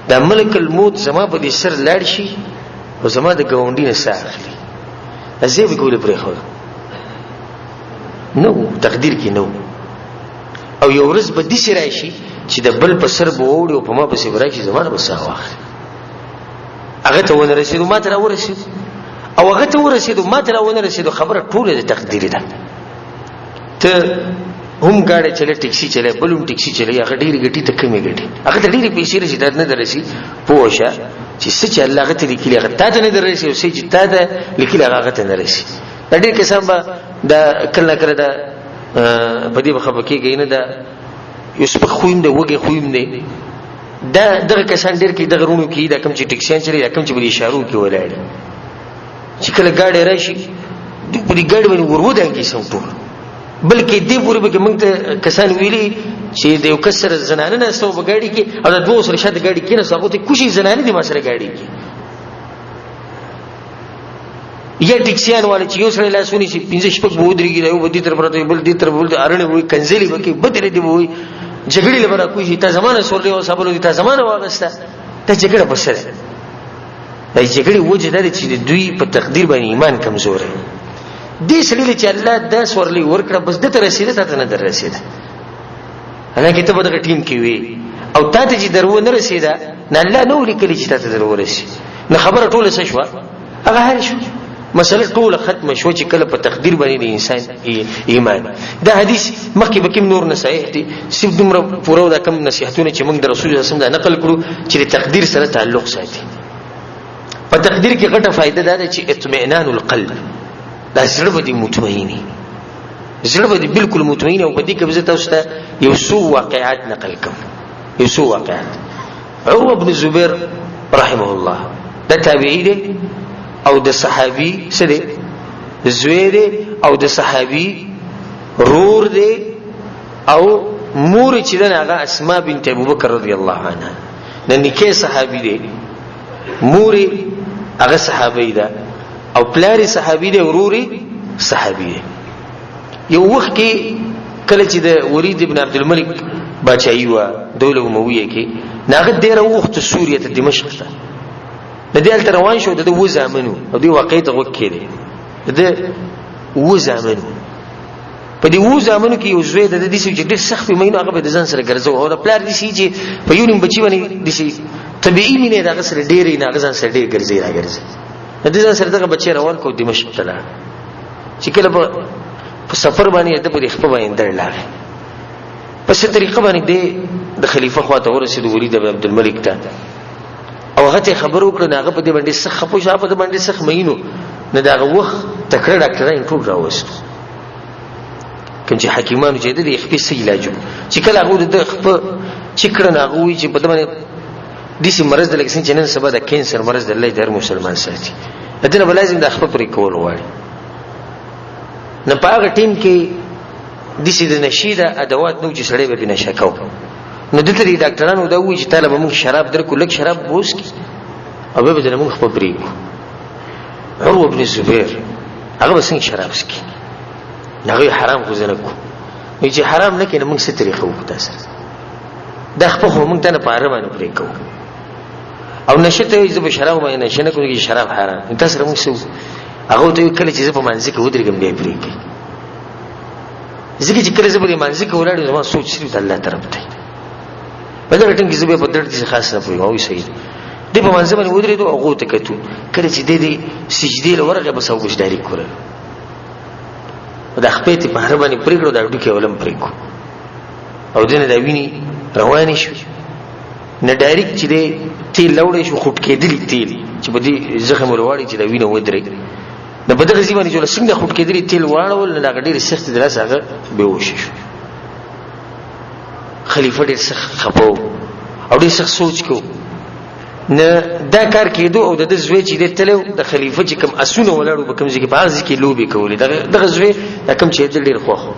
دا ملک الموت زما په دې سر لاړ شي او زما د ګاونډي نه سا اخلي ازې به ګول پرې خو نو تقدیر کې نو او یو ورځ به دې سره راشي چې د بل په سر به وړي او په ما په سر راشي زما به سا واخلي هغه ته ونه رسیدو ما ته ورسید او هغه ته ورسیدو ما ته ونه رسیدو خبره ټوله د تقدیر ده ته هم گاڑی چلے ټیکسی چلے بلوم ټیکسی چلے هغه ډیره ګټي ته کمی ګټي هغه ته ډیره پیسې رسي دا نه درسي پوښه چې څه چې الله غته لیکلی هغه ته نه درسي او څه چې ته ده لیکلی هغه ته نه رسي ډیره قسم به دا کله کړه دا په دې خبره کې نه دا یو سپک خویم دی وګي خویم دی دا دغه کسان ډیر کې دغه رونو کې دا کم چې ټیکسیان چلے کم چې بل اشارو کې ولاړ چې کله گاډي راشي په دې گاډي باندې ورودانګي سم ټول بلکې دې پورې به موږ ته کسان ویلي چې د یو کسر زنانه نه سو په گاډي کې او د دوه سره شاته گاډي کې نه سو ته کوشي زنانه دي ما سره گاډي کې یا ټیکسیان والے چې یو سره لاسونی چې 15 شپږ بودريږي یو بدی تر پرته بل دې تر بل ارنه وي کنځلي وکي بدره دی وي جګړې لپاره کوشي ته زمانه سورلې او سبلو دي ته زمانه واغسته ته جګړه بسره دا جګړې وجه د چې دوی په تقدیر باندې ایمان کمزور دي سړي چې الله د سورلې ورکړه بس د تر رسیدته ته نه در رسیده انا کته په دغه ټیم کې وي او ته چې درو نه رسیده نه الله نو لیکلی چې ته درو رسید نه خبره ټوله څه شو هغه هر شو مسله ټوله ختم شو چې کله په تقدیر باندې انسان ایمان دا حدیث مخکې به کوم نور نه صحیح دي صرف دومره پوره دا کم نصيحتونه چې موږ د رسول الله صلی الله علیه وسلم نقل کړو چې تقدیر سره تعلق ساتي په تقدیر کې غټه فائدہ ده چې اطمئنان القلب دا زړه به مطمئني زړه به بالکل مطمئن او په دې کې به تاسو ته یو څو واقعات نقل کوم یو څو واقعات عروه بن زبیر رحمه الله دا تابعی دی او د صحابي سره زویر او د صحابي رور دی او مور چې دغه هغه اسماء بنت ابوبکر رضی الله عنها د نکاح صحابي دی مور هغه صحابي ده او پلاری صحابي دی وروري صحابي دی یو وخت کې کله چې د ولید ابن عبد الملک بچای و دوله امویه کې ناغه ډیره وخت سوریه ته دمشق ته د دې تر روان شو د و زامنو او دی واقعیت وکړي د و زامنو په دې و زامنو کې یو زوی د دې چې ډېر سخت مینو هغه د ځان سره ګرځاو او د پلار دي چې په یو نیم بچی باندې دي طبيعي مینه دغه سره ډېرې نه غزان سره ډېر ګرځي راګرځي د دې ځان سره دغه بچی روان کو دمشق ته لاړ چې کله په سفر باندې د په خپل باندې درلاړ په څه طریقه باندې د خلیفہ خواته ورسېد ولید ابن عبد الملک ته او هغه خبرو کړ نه هغه په دې باندې سخت خپو شاپه د باندې سخت مینو نه داغه وخت تکړه ډاکټران ټول راوستو کوم چې حکیمانو چې د خپل سي علاج چې کله هغه د خپل چکړه نه غوي چې په دې باندې د سي مرز د لکسن چې نن سبا د کینسر مرز د الله د هر مسلمان ساتي دنه بلازم د خپل پرې کول وایي نه پاغه ټیم کې د سي د نشیده ادوات نو چې سړی به نشه کاو نو دته دي ډاکټرانو دا وایي چې طالب موږ شراب درکو لک شراب بوس کی او به بدل موږ خپل پرې عروه بن زبیر هغه وسنګ شراب سکي هغه حرام غوښنه کو چې حرام نه کینه موږ څه طریقه وکړو تاسو دا خپل خو موږ ته نه پاره باندې پرې کوو او نشه ته یې به شراب باندې نشه نه کوي شراب حرام تاسو سره موږ سو هغه ته کله چې په منځ کې ودرېږم بیا پرې کوي ځکه چې کله زه په منځ کې ولاړ یم سوچ صرف الله طرف ته په دې ټینګ کې زه په دې څه خاص نه پوي او صحیح دې په منځ باندې ودرېدو او غوته کتو کله چې دې سجدي له ورغه بس او ګشداري کوله دا خپې ته په هر باندې پرې کړو دا ډکه ولم پرې کو او دنه دا ویني رواني شو نه ډایرکټ چې دې تیل لوړې شو خټ کېدلی تیل چې په دې زخم ورواړي چې دا وینه ودرې نه په دغه ځیبانی جوړ څنګه خټ کېدلی تیل واړول نه دا ډېر سخت دلاس هغه بهوش شو خلیفہ ډېر سخت خپو او ډېر سخت سوچ کو نه دا کار کېدو او د زوی چې د تلو د خلیفہ چې کوم اسونه ولاړو به کوم ځکه په ځکه کې لوبي کولې دغه زوی دا کوم چې ډېر خوخو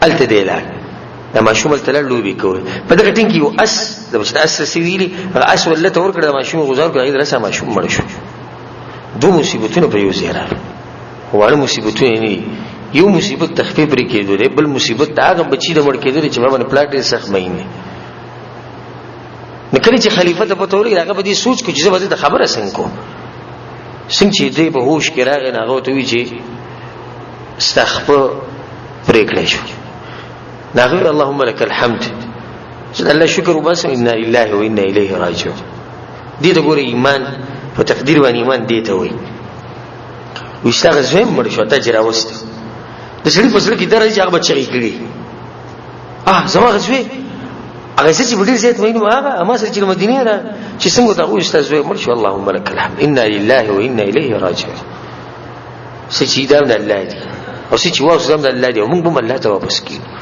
الته دی لا دا ماشوم الته لوبي کول په دغه ټینګ یو اس د بچ اس سویلی هغه اس ولته ور کړ د ماشوم غزار کوي درسه ماشوم مړ شو دو مصیبتونه په یو ځای وړ مصیبتونه نه یو مصیبت تخفیف لري کېدو بل مصیبت دا هغه بچی د مړ کېدو چې باندې پلاټ یې سخت مینه نکړي چې خلیفہ ته پته ولګي هغه به دې سوچ کو چې زه به د خبره څنګه کو څنګه چې دې په هوش کې راغی نه هغه ته وی چې استغفر پرېکړې شو نغفر اللهم لك الحمد چې الله شکر وبس ان لله و انا الیه راجعون دې ته ګوره ایمان په تقدیر باندې ایمان دې ته وای وشتاغ زم مړ شو ته جراوست د سړي په سره کې درځي هغه بچی کړي زما غزوی هغه چې په ډیر زیات وینم هغه ما سره چې مدینه را چې څنګه دا او استاد زوی مړ شو اللهم لك الحمد انا لله و انا الیه راجعون سچې دا الله دی او سچې واسو دا الله دی موږ به الله ته واپس کیږو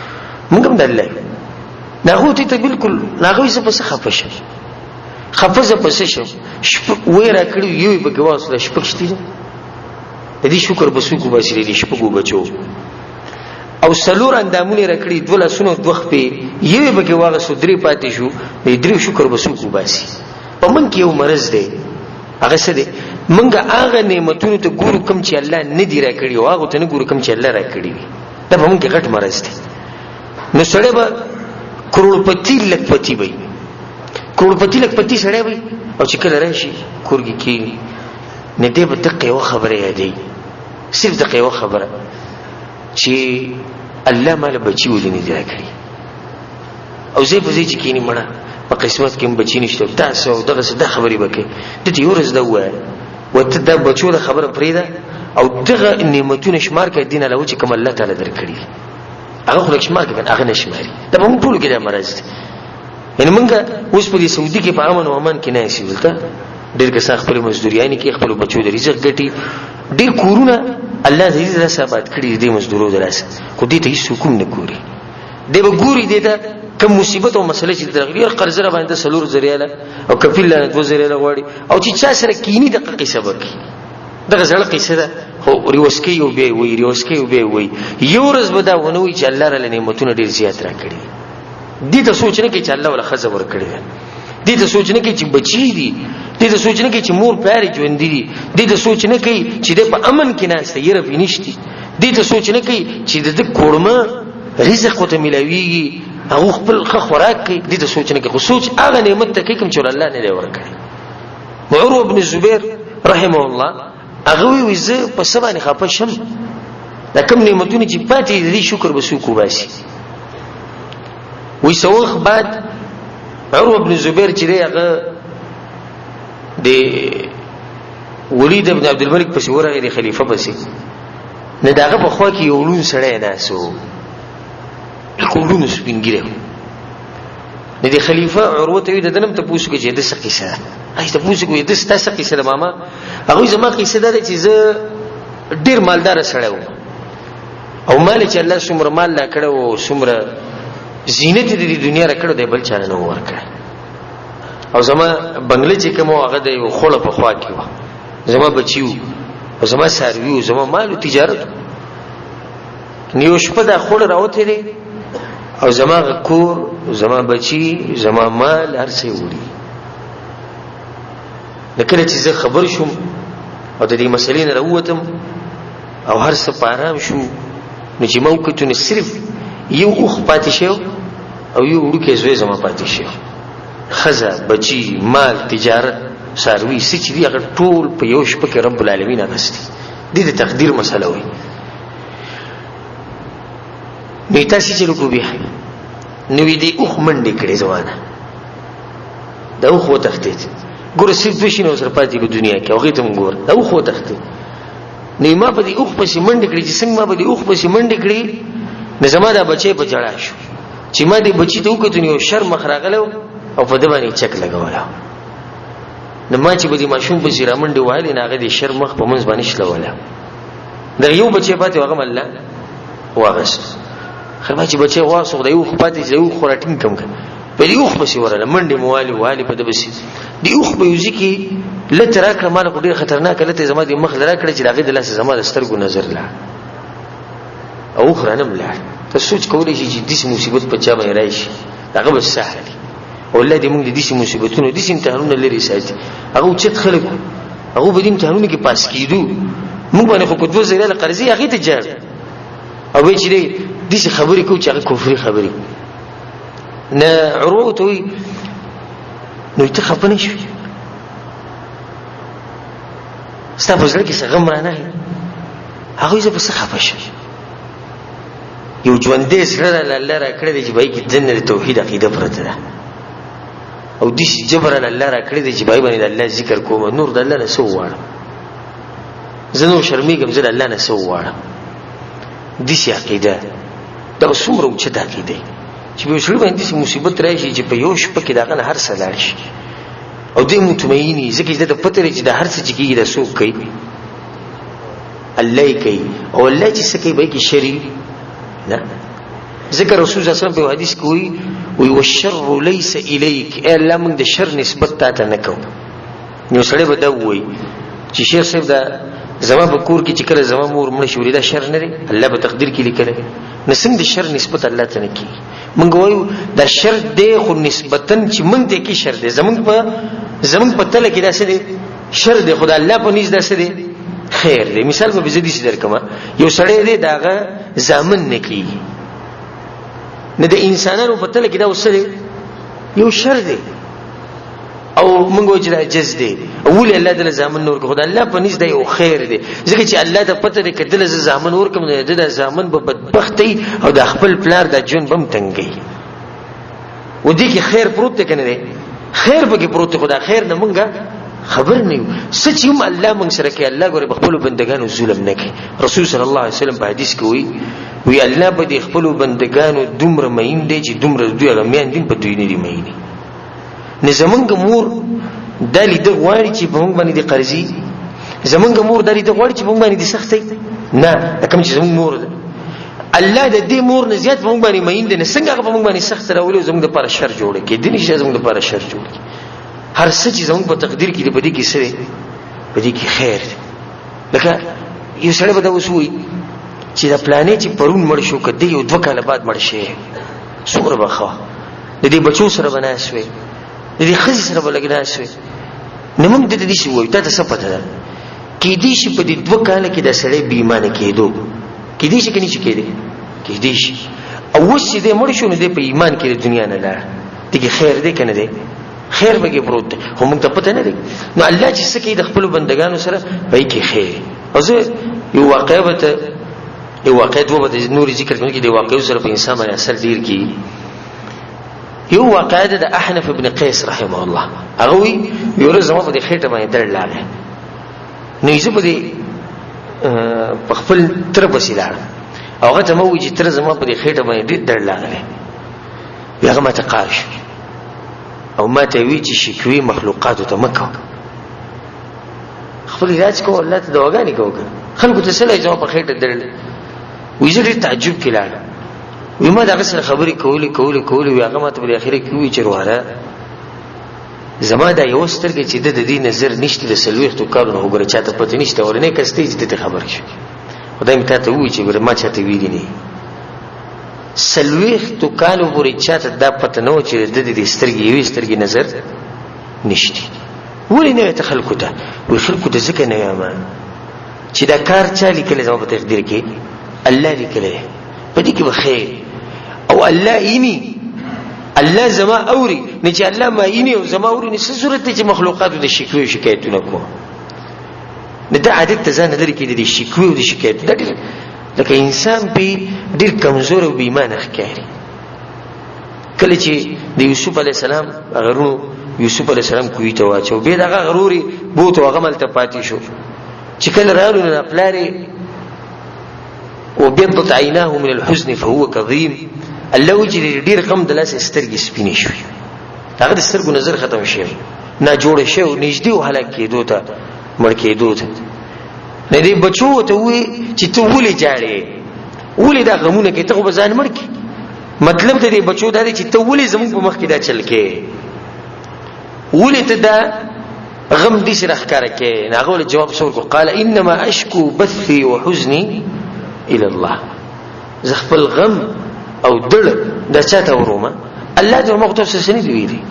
موږ هم د الله ناغو ته بالکل ناغو څه پس خفشه خفزه پس شو وې را کړو یو به ګواسله شپکشتي د دې شکر بسو کو باسي دې شپکو بچو او سلور اندامونه رکړي دوله سونو دوخ په یوه به کې واغه سودري پاتې شو دې درو شکر بسو کو باسي په من کې یو مرز دی هغه څه دی منګه هغه نعمتونو ته ګورو کم چې الله نه دی راکړي او هغه ته نه ګورو کم چې الله راکړي دا په من کې غټ مرز دی نو سړی به کروڑپتی لکپتی وي کروڑپتی لکپتی سړی وي او چې کله راشي کورګي کې نه دې به دقه یو خبره یادې صرف دقه یو خبره چې الله مال بچي ولینی دی کړی او زه په دې چې کینی مړه په قسمت کې بچی نشته تاسو دغه څه د خبرې وکړي د دې ورځ دا وای وته د بچو د خبره پریده او دغه نعمتونه شمار کې دین له چې کوم الله تعالی درکړي هغه خو شمار کې هغه نشماري دا به موږ ټول کې د مرز یعنی موږ اوس په دې سعودي کې په امن او امان کې نه شي ولته ډېر کسان خپل مزدوریانی کې خپل بچو د رزق ګټي ډېر کورونه الله دې راسه آباد کړی دې مزدورو دراسه خو دې ته هیڅ حکم نه ګوري دې به ګوري دې ته کوم مصیبت او مسله چې تغیر قرض را باندې سلور ذریعہ او کفیل له 2 ذریعہ غواړي او چې چا سره کینی د قصه وکي دغه ځل قصه ده خو ریوسکی او به وی ریوسکی او به وی یو ورځ به دا ونوي چې الله تعالی نعمتونه ډیر زیات را کړی دې ته سوچ نه کې چې الله ولا خزه ور کړی دې ته سوچ نه کې چې بچی دي دې ته سوچ نه کې چې مور پیاري ژوند دي دې ته سوچ نه کې چې د په امن کې ناشته یې رفي نشتی دې ته سوچ نه کې چې د کورمه رزق او ته ملاويږي او خپل خوراک کې دې ته سوچ نه کې خو سوچ هغه نعمت ته کې کوم چې الله نه دی ورکړي عروه ابن الزبير رحمه الله هغه وی زه په سبانه خپه شم دا کوم نعمتونه چې پاتې دي شکر به سو کو باسي وی سوخ بعد عروه ابن الزبير چې هغه د ولید ابن عبد الملک پس ورغه د خلیفہ پسې نه داغه په خوا کې یو لون سړی ناسو کولونو سپینګره نه د خلیفہ عروه ته د دنم ته پوښتنه کوي چې د څه قصه اې ته پوښتنه کوي د څه قصه د ماما هغه زما قصه ده چې زه ډیر مالدار سړی وم او مال چې الله څومره مال لا کړو او څومره زینت د دنیا را کړو د بل چا نه ورکړ او زما بنگله چې کوم هغه د یو خوله په خوا کې و زما بچیو او زما سارویو زما مال او تجارت نیو شپه د خوله راوته دي او زما کور زما بچی زما مال هر څه وړي لکه چې زه خبر شوم او د دې مسلې نه راووتم او هر څه پارام شو نو چې موقتونه صرف یو اوخ پاتې شو او یو وړوکی زوی زما پاتې شي، ښځه، بچي، مال، تجارت، څاروي، څه چې دي هغه ټول په یو شپه کې رب العالمین اخیستي. دې د تقدیر مسله وایي. نو تاسې چې وکړو بیا نو دې اوښ منډې کړې ځوانه، دا اوښ وتښتېد. ګوره صرف دوه شیونه ورسره پاتې په دنیا کې، هغې ته هم ګوره، دا اوښ وتښتېد. نو ما په دې اوښ پسې منډې کړې، چې څنګه ما په دې اوښ پسې منډې کړې، نو زما دا بچی په جړا شو. چې ما دې بچي ته وکتو نو یو شر مخ راغلی او په ده باندې چک لګولی. نو ما چې به دې ماشوم پسې را منډې وهلې نو هغه دې شر مخ په منځ باندې شلولی. دغه یو بچی پاتې و، هغه م الله واغست. خیر ما چې بچی واغست، د اوښ پاتې چې د اوښ خو را ټینګ کړم که په دې اوښ پسې ورغله، منډې مو والې په ده پسې. د اوښ په یو ځای کې لته را کړه، ما له خو ډېره خطرناکه لته زما د مخ له را کړه چې د هغې د لاسه زما د سترګو نظر لاړ او اوښ رانه م لاړ. ته سوچ کولی شي چې داسې مصیبت په چا باندې راشي، هغه به سهل وي. او الله دې موږ د داسې مصیبتونو داسې امتحانونه لرې ساتي. هغه اوچت خلک هغه به دې امتحانونو کې پاس کېدو، موږ باندې خو که 2 زره قرضې هغې ته جاړ او به چې دی داسې خبرې کوو چې هغه کفري خبرې. نه عروه ورته وایي نو ته خفه نه شوې، ستا په زړه کې څه غم رانغی؟ هغه وایي زه به څه خفه شم، یو ژوندی زړه راله الله را کړی دی چې په هغې کې دننه د توحید عقیده پرته ده، او داسې جبر راله الله را کړی دی چې په هغې باندې د الله ذکر کوم، نور د الله نه څه وغواړم، زه نور شرمېږم، زه د الله نه څه وغواړم. داسې عقیده دا څومره اوچته عقیده چې په یو سړي باندې داسې مصیبت راشي چې په یو شپه کې د هغه نه هر څه لاړ شي او دی مطمئن وي، ځکه چې ده ته پته لري چې دا هر څه چې کېږي دا څوک کوي؟ الله یې کوي. او الله چې څه کوي به یې کې شر نه. ځکه رسول صلی الله علیه وسلم په یو حدیث کې وایي والشر لیس الیک، ای الله موږ د شر نسبت تا ته نه کوو. یو سړی به دا ووایي چې شیخ صاحب دا زما په کور کې چې کله زما مور مړه شي دا شر نه دی، الله په تقدیر کې لیکلی. نو څنګه د شر نسبت الله ته نه کېږي؟ موږ وایو دا شر دی خو نسبتاً چې موږ ته کې شر دی، زمونږ په تله کې دا څه دی؟ شر دی. خو د الله په نزد دا څه دی؟ خیر دی. مثال به زه داسې درکړم، یو سړی دی د هغه زامن نه کېږي، نو د انسانانو په تله کې دا اوس څه دی؟ یو شر دی. او موږ وایو چې دا جز دی، ولې الله دله زامن نه ورکړي؟ خو د الله په نزد دا یو خیر دی، ځکه چې الله ته پته دی که دله زه زامن ورکړم نو د دا زامن به بدبختی او د خپل پلار دا ژوند به هم تنګوي. و دې کې خیر پروت دی که نه دی؟ خیر پکې پروت دی، خو دا خیر نه موږ خبر نه یو. څه چې هم الله موږ سره کوي، الله ګورې په خپلو بندګانو ظلم نه کوي. رسول صلی الله علیه وسلم په حدیث کې وایي الله په دې خپلو بندګانو دومره مین دی چې دومره دوی هغه میان دي په دوی نه دي مینې. نه زمونږ مور دا لیده غواړي چې په موږ باندې د قرضې، زمونږ مور دا لیده غواړي چې په موږ باندې د سختۍ نه، دا کوم چې زمونږ مور ده الله د دې مور نه زیات په موږ باندې مین دی. نه څنګه هغه په موږ باندې سخت راولي او زموږ دپاره شر جوړه کړي، دې نشي زموږ دپاره شر جوړ کړي. هر څه چې زموږ په تقدیر کې دی په دې کې څه دی؟ په دې کې خیر دی. لکه یو سړی به دا اوس وایي چې دا پلانې چې پرون مړ شو که دی یو 2 کاله بعد مړ شي څومره به ښه، د دې بچو سره به ناست وی، د دې ښځې سره به لږ ناست وی. نو موږ دې ته داسې ووایو تا ته څه پته ده؟ کېدای شي په دې 2 کاله کې دا سړی بې ایمانه کېدو، کېدای شي که نه شي کېدی؟ کېدای شي. او اوس چې دی مړ شو نو دی په ایمان کې د دنیا نه لاړ، دې کې خیر دی که نه دی؟ خیر به کې پروت دی، خو موږ ته پته نه دی. نو الله چې څه کوي د خپلو بندګانو سره په کې خیر. او زه یو واقعه به ته یو واقعه دوه به نورې ذکر کوم چې د واقعو سره په انسان باندې اثر ډېر کېږي. یو واقعه ده د احنف ابن قیس رحمه الله، هغه وایي یو ورځ زما په دې خېټه باندې درد راغی، نو زه په خپل تره پسې لاړم او هغه ته مې وویل چې تره زما په دې خېټه باندې ډېر درد راغلی. بیا هغه ماته قار شو او ما ته وی چې شکوې مخلوقاتو ته مه کوه، خپل علاج کوه، الله ته دواګانې کوه، خلکو ته څه لایي زما په خېټه درد. وایي زه ډېر تعجب کې لاړم، وی ما د هغه سره خبرې کولې وی هغه ما ته په اخره کې ووایي چې وروره زما دا یوه سترګه چې د دې نظر نشته د 40 کالو نه وګوره چاته پته نشته، اورنۍ کس دی چې دته خبر شي. خدای مې تا ته ووایي چې ګوره ما چاته ویلي نه 40 کالو پورې چاته دا پته نه و چې د دې سترګې یوې سترګې نظر نشته. ولې نه ته خلکو ته وی خلکو ته ځکه نه وایم چې دا کار چا لیکلی زما په تقدیر کې؟ الله لیکلی، په دې کې به خیر. او الله اینی الله زما اوري نه چې الله ما یې او زما اوري نه څه صورت چې مخلوقاتو د شکوې او شکایتونه کوم نه دا عادت ته ځان لري کې د شکوې او د شکایت د لکه انسان به ډیر کمزور او بې ایمان ښکاري کله چې د یوسف علی السلام غرونو یوسف علی السلام کوی ته واچو به دغه غروري بوت او غمل ته پاتې شو چې کله راغلو نه پلاري وبيضت عيناه من الحزن فهو كظيم الله وجه ډیر غم د لاس سترګې سپینې شوې هغه د سترګو نظر ختم شي نه جوړ شي او نږدې او هلاک کېدو ته مړ کېدو ته نه دی بچو ته وي چې ته ولې جاړې ولې دا غمونه کې ته خو ځان مړ کې مطلب ته دی بچو دا دی چې ته ولې زموږ په مخ کې دا چل کې ولې ته دا غم دې سره ښکارا کې نه هغه جواب شو قال انما اشكو بثي وحزني الى الله زخپل غم او دل دا چاته ورومه الله دې موږ ته څه نه دی ویلي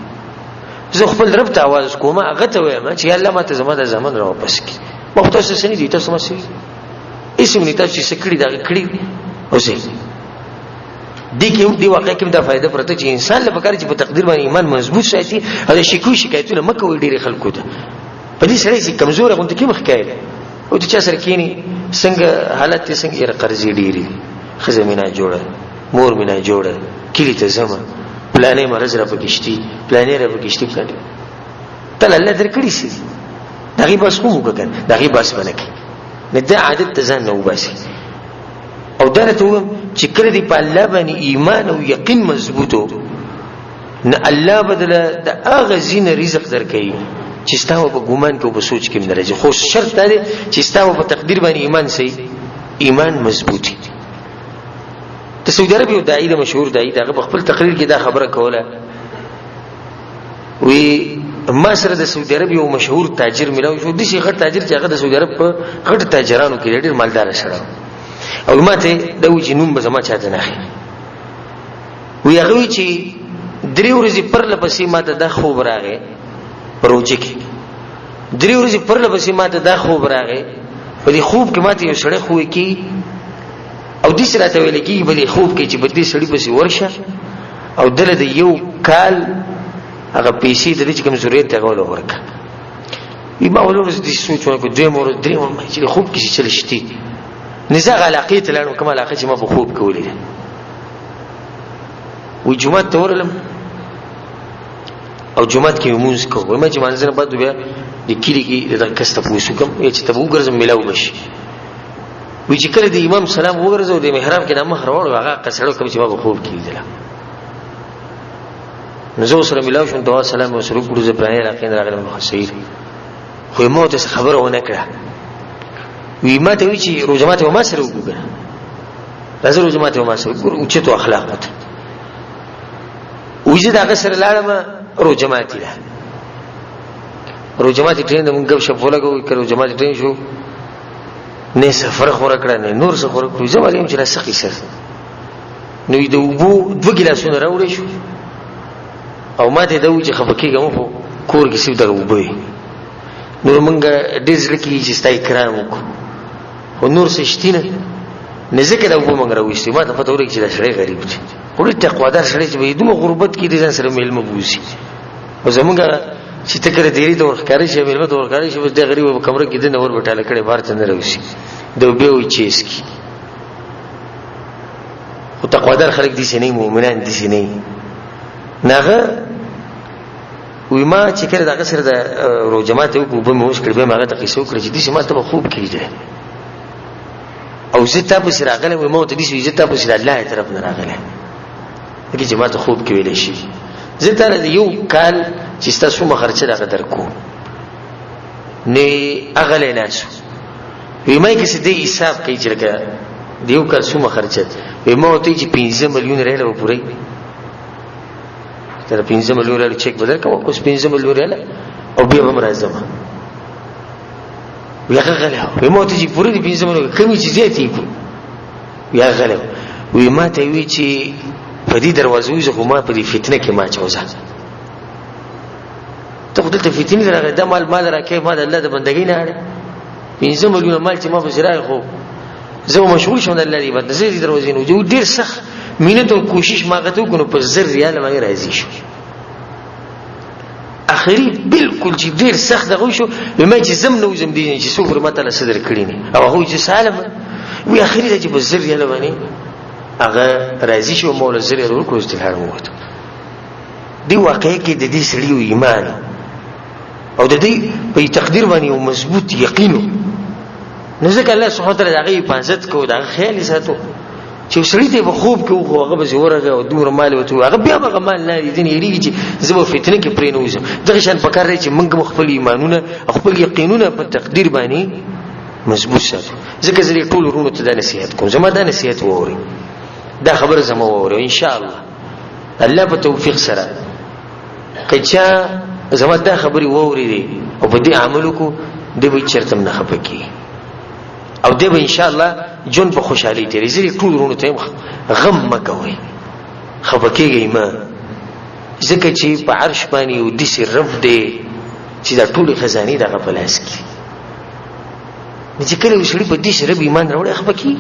زه خپل رب ته आवाज کوم هغه ته وایم چې الله ماته زما د زمان را واپس کړي موږ ته څه نه دی تاسو ما سي اسم نه تاسو چې کړی دا کړی اوسې دي کې دی واقع کې دا فائدہ پرته چې انسان له پکاره چې په تقدیر باندې ایمان مضبوط ساتي او شکوې شکایتونه مکه وي ډېر خلکو ته په دې سره چې کمزور غونډه کې مخ کوي او چې سره کېني څنګه حالت څنګه یې قرضې ډېری خزمینه جوړه مور مینا جوړه کلی ته زما پلانې مرز را پکشتي پلانې را پکشتي پلانې تل الله درکړي سي دغه بس کوم وکړ دغه بس باندې نه دا عادت ته ځان نو باسي او درته چې کړه دی په الله باندې ایمان او یقین مضبوطو نه الله بدله د اغه زین رزق درکړي چې ستاسو په ګومان کې او په سوچ کې نه راځي خو شرط دی چې ستاسو په تقدیر باندې ایمان سي ایمان مضبوطي د سعودي عربي داعی د مشهور داعی دغه خپل تقریر کې دا خبره کوله وی ما سره د سعودي عربي یو مشهور تاجر ملاو شو د شي غټ تاجر چې هغه د سعودي عرب په غټ تاجرانو کې ډېر مالدار شړو او ماته د وجنوم به زما چاته نه وی هغه چې درې ورځې پر لپسې ماته د خوب راغې پروژه کې درې ورځې پر لپسې ماته د خوب راغې په دې خوب کې ماته یو سړی خو کې او دې سره ته ویل کېږي بلې خوب کې چې بدې سړی پسې ورشه او دله د یو کال هغه پیسې د دې کوم ضرورت ته غوړ ورکا یما ولورس دې سوچ وکړ دوی مور درې مور چې خوب کې چې چلشتي نزاغ علاقه ته لانو کوم علاقه چې ما په خوب کولې وي جمعه ته ورلم او جمعه کې موږ کوو ما چې منځنه بعد بیا د کلی کې د کسته پوسو کوم چې ته وګرځم ملاو بشي وی چې کله د امام سلام وګرځو د محراب کې د مخ راوړو هغه قصړو کوم چې ما په خوب کې لیدل نو زه سره ملاو شم دعا سلام او سره ګورځ پرانه راکین راغلم خسیر خو مو ته خبره ونه کړه وی ما ته وی چې روزمات ما سره وګوره راځه روزمات ما سره ګور او چې تو اخلاقات وی چې دا سره لاړم روزمات له روزمات ټرین د مونږ شپ ولګو کړو روزمات ټرین شو نه سفر خور کړه نه نور څه خور کړو زما یم چې راسخی سر نو د وبو دو ګلاسونه راوړې شو او ماته دا و چې خفکیږم خو کور کې سیو دغه وبوي نو مونږ ډېر ځل کې چې ستای کرام وکړو او نور څه شتینه نه ذکر او مونږ راوېستي ما ته پته ورګ چې دا سړی غریب دی خو دې تقوادار سړی چې به دومره غربت کې دي ځان سره میلمه بوزي او زمونږ چې تکره دیری ته ورخاري شي میلمه ته ورخاري شي بس د غریب په کمره کې د نور بټاله کړي بار ته نه راوځي د به وي چیز کی او تقوادار خلک دي چې نه مؤمنان دي چې نه ناغه وی ما چې کړه دغه سره د روزمات یو په موږ کړي به ماغه ته قصو کړی چې دې ما ته خوب کړی او زه تاسو سره راغله وی مو ته دې زه تاسو سره الله طرف نه راغله دغه چې ما ته خوب کې ویل شي زه ته یو کال چې تاسو مخرچه دغه درکو نه اغله ناس وی ما کې څه دې حساب کوي چې لکه دیو کال سو مخرچه وی مو ته چې 15 ملیون ریال و پوره تر 15 ملیون ریال چیک بدل کوم اوس 15 ملیون ریال او بیا هم راځم وی هغه غله وی مو ته چې پوره دي 15 ملیون کمی چې زیاتې کو یا غله وی ما ته وی چې په دې دروازو زه کومه په دې فتنه کې ما چوزه ته خو دلته فتنه راغله د مال راکې ما د الله د بندګۍ نه اړه 15 ملیون مال چې ما په زراعه خو زه مشغول شوم د الله دی بند زه دې دروازې نو جو ډیر سخت مینت او کوشش ما غته کو نو په زر ریال ما راځي شو اخري بالکل چې ډیر سخت غو شو ما چې زم نو زم دي چې څو حرمت له صدر کړی نه او هو چې سالم وی اخري چې په زر ریال باندې هغه راځي شو مولا زر ریال ورکو استلهار وته دی واقعي کې د دې سړیو ایمان او د دې په تقدیر باندې یو مضبوط یقین نو ځکه الله سبحانه وتعالى هغه حفاظت کو دا خیال ساتو چې سړی ته خوب کې هغه به زورغه او دور مال وته هغه بیا هغه مال نه دي یریږي چې زبر فتنه کې پرې نه وځم دغه شان پکار دی چې موږ خپل ایمانونه خپل یقینونه په تقدیر باندې مضبوط ساتو ځکه زه ټول ورونو ته دا نصیحت کوم زما دا نصیحت ووري دا خبره زما ووري ان شاء الله الله په توفیق سره کچا زما دا خبري ووري دي او په دې عملو کو د به چرته نه خپکی او دې به ان شاء الله جون په خوشحالي تیری زری ټول ورونو ته غم مکوي خپکیږي ما ځکه چې په عرش باندې او د سر رب دې چې دا ټول خزاني دغه پلاس کی چې کله وشړي په دې سر رب ایمان راوړي خپکی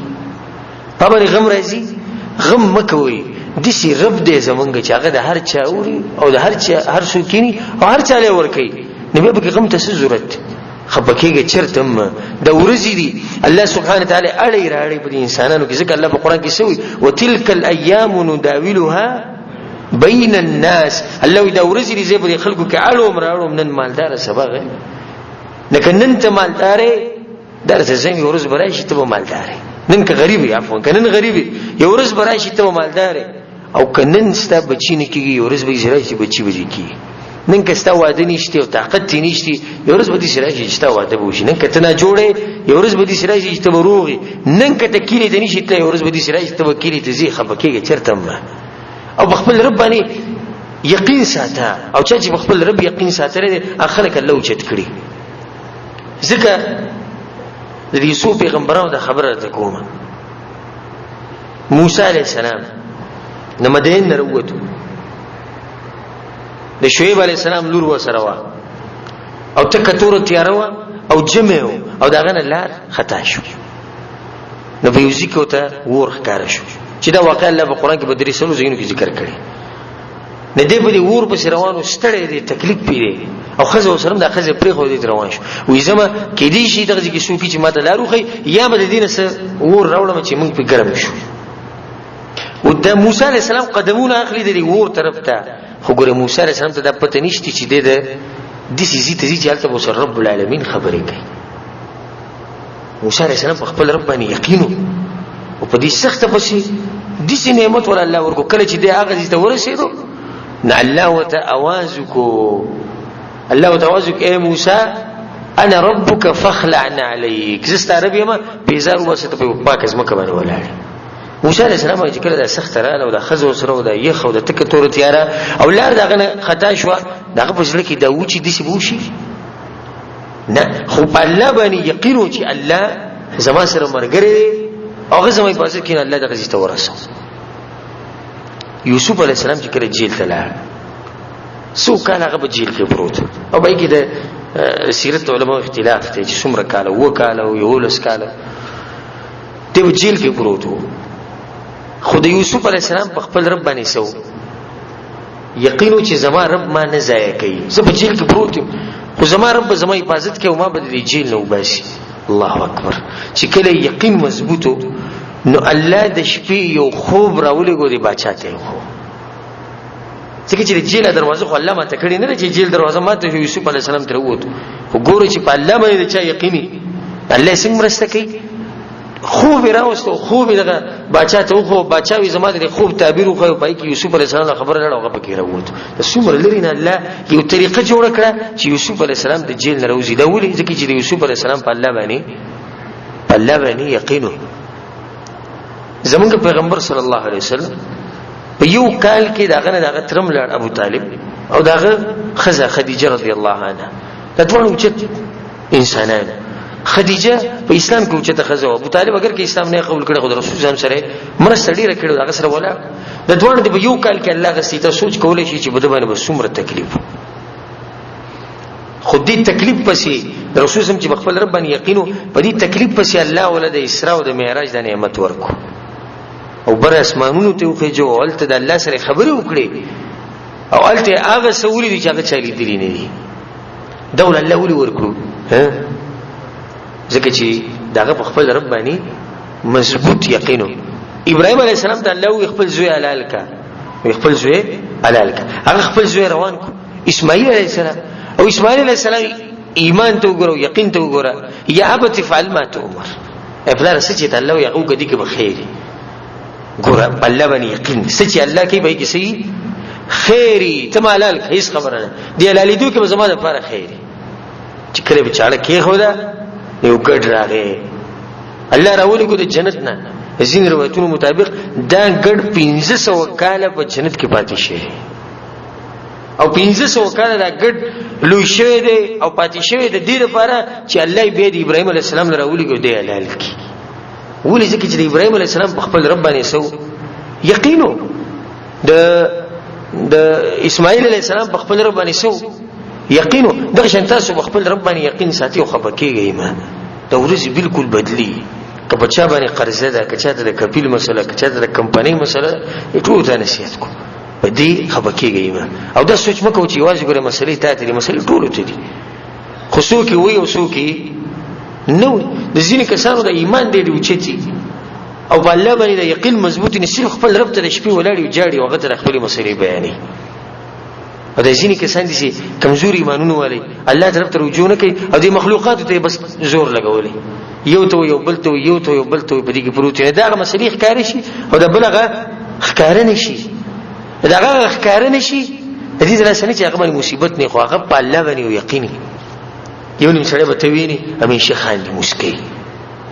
په باندې غم راځي غم مکوي د سر رب دې زمونږ چې هغه د هر چا اوري او د هر چا هر څوکینی او هر چا له ور کوي نبي به غم ته ضرورت خپکیږي چرتم د ورزي دي الله سبحانه وتعالى اړي راړي په انسانانو کې ځکه الله په قران کې سوي وتلك الايام نداولها بين الناس الله دا ورزي دي زبر خلکو کې اړو مراړو نن مالدار سبا لکه نن ته مالدار درته زمي ورز برای شي ته مالدار نن که غریبي عفوا کنن غریبي یو ورز برای شي ته مالدار او کنن ستا بچی نه کیږي یو ورز به زرای شي بچی بږي کی نن که ستا واده نشته او طاقت نشته یو ورځ به دې سره چې ستا واده وشي نن که ته نه جوړې یو ورځ به دې سره چې ته وروغي نن که ته کینې ته نشته یو ورځ به دې سره چې ته وکیلې ته زی خپکیږي چرته ما او بخپل رب باندې یقین ساته او چې بخپل رب یقین ساتره اخرک الله وچت کړي ځکه د یوسف پیغمبرانو د خبره ده کومه موسی علیہ السلام نو مدین نه وروته د شعیب علی السلام لور وسره وا او تکتور تیاروا او جمعو او داغه نه لار خطا شو نو په یوزي کې ته ور ښکار شو چې دا واقع الله په قران کې بدري سلو زینو کې ذکر کړي نه دی په ور په روانو ستړي دي تکلیف پیری او خزه وسرم د خزه پرې خو دې روان شو وې زما کې دې شي دغه کې شو کې چې ماته لاروخي یا بل دینه سره ور راوړم چې موږ په ګرم شو او د موسی علی السلام قدمونه اخلي د ور طرف ته خو ګوره موسی علیہ السلام ته د پته نشتی چې د سيزي ته چې حالت بوسر رب العالمین خبرې کوي موسی علیہ السلام په خپل رب باندې یقین او په دې سخت پسې د سې نعمت ور الله ورکو کله چې د هغه ته ورسېدو نه الله وتعوذکو الله وتعوذک اے موسی انا ربک فخلعنا عليك زستا رب یما بیزار وسته په پاک از مکه باندې ولاړ موسی علیہ السلام چې کله د سخت رااله او د خزو سره او د یخ او د تک تور تیاره او لار دغه خطا شو دغه په ځل کې دا و چې د سی بوشي نه خو په الله باندې یقین چې الله زما سره مرګري او هغه زما په ځکه کې الله دغه زیته ورسو یوسف علیہ السلام چې کله جیل ته لاړ سو کال هغه په جیل کې پروت او به کې د سیرت علماء اختلاف ته چې څومره کال و کال او یو لس کال ته جیل کې پروت وو خو د یوسف علی السلام په خپل رب باندې سو یقینو چې زما رب ما نه ضایع کوي زه په جیل کې پروت یم خو زما رب زما حفاظت کوي او ما به د جیل نه وباسي الله اکبر چې کله یقین مضبوطو نو الله د شپې یو خوب راولېګو دی بچا ته خو ځکه چې د جیل دروازه خو الله ماته کړی نه چې جیل دروازه ماته یوسف علی السلام تر ووت خو ګوره چې په الله باندې چا یقیني الله څنګه مرسته کوي خوب راوستو خوب دغه بچا ته خو بچا وي زما د خوب تعبیر خو پای کې یوسف علی السلام خبر نه هغه پکې راووت د څومره لري نه الله یو طریقه جوړ کړه چې یوسف علی السلام د جیل نه راوځي دا ولې ځکه چې یوسف علی السلام په الله باندې یقینو زمونږ پیغمبر صلی الله علیه وسلم په یو کال کې داغه ترم لړ ابو طالب او داغه خزه خدیجه رضی الله عنها دا ټول اوچت انسانان خدیجه په اسلام کې اوچته خزه ابو طالب اگر کې اسلام نه قبول کړي خو رسول الله سره مرسته ډیره کړي داغه سره ولا د دوه د یو کال کې الله غسي ته سوچ کولای شي چې بده باندې بسومره تکلیف خو دې تکلیف پسې رسول الله چې خپل رب باندې یقینو په دې تکلیف پسې الله ولده اسراء او د معراج د نعمت ورکو او بر اسمانونو ته وخېجو او الته د الله سره خبرې وکړي او الته هغه سولې دي چې هغه چالي دي نه دي دول الله ولي ورکړو ځکه چې داغه په خپل رب باندې مضبوط یقینو. ابراهيم عليه السلام ته الله خپل زوی حلال کا، خپل زوی حلال کا، هغه خپل زوی روان کو اسماعیل عليه السلام. او اسماعیل عليه السلام ایمان ته وګورو، یقین ته وګورو. یا ابت فعل ما تؤمر، افلا سچ ته الله یعقوب کدی کې بخیر ګور الله باندې یقین سچ الله کې به کې سي خیری تمالال هیڅ خبره نه دی لالی دوی کې به زموږ لپاره خیری چې کله به چاړه کې خدا یو ګډ راغی الله راولي کو د جنت نه. ځین روایتونو مطابق دا ګډ 1500 کاله په جنت کې پاتې شي او 1500 کاله دا ګډ لوی شوی دی او پاتې شوی د دې لپاره چې الله به د ابراهيم عليه السلام راولي کو دی حلال کی. ولې ځکه چې ابراهيم عليه السلام خپل رب باندې سو یقینو د اسماعیل علیہ السلام په خپل رب باندې سو یقینو. دغه شان تاسو په خپل رب باندې یقین ساتي او خبرکیږئ. ایمان د ورځې بالکل بدلی که بچا باندې قرضه ده، که چاته د کفیل مسله، که چاته د کمپنۍ مسله، ټول ته نصیحت کو په دې خبرکیږئ. ایمان او دا سوچ مکو چې واځي ګره مسلې ته دي، مسلې ټول ته دي خو څوک وي او څوک نو. د ځینې کسانو د ایمان ډېر اوچتي او په الله باندې د یقین مضبوطی نشي خپل رب ته شپې ولاړی جاړي او غته خپل مسلې بیانې. او د ځینې کسان دي چې کمزوري ایمانونه والي الله طرف ته رجوع نه کوي او د مخلوقات ته بس زور لګولي، یو ته یو بل ته یو ته یو بل ته په دې کې پروت نه دا مسلې ښکار شي او د بلغه ښکار نه شي، دا ښکار نه شي. د دې درسنه چې هغه باندې مصیبت نه خو هغه په الله باندې یقیني. یو نیم سره به تویني امین شیخ خان دې مسکی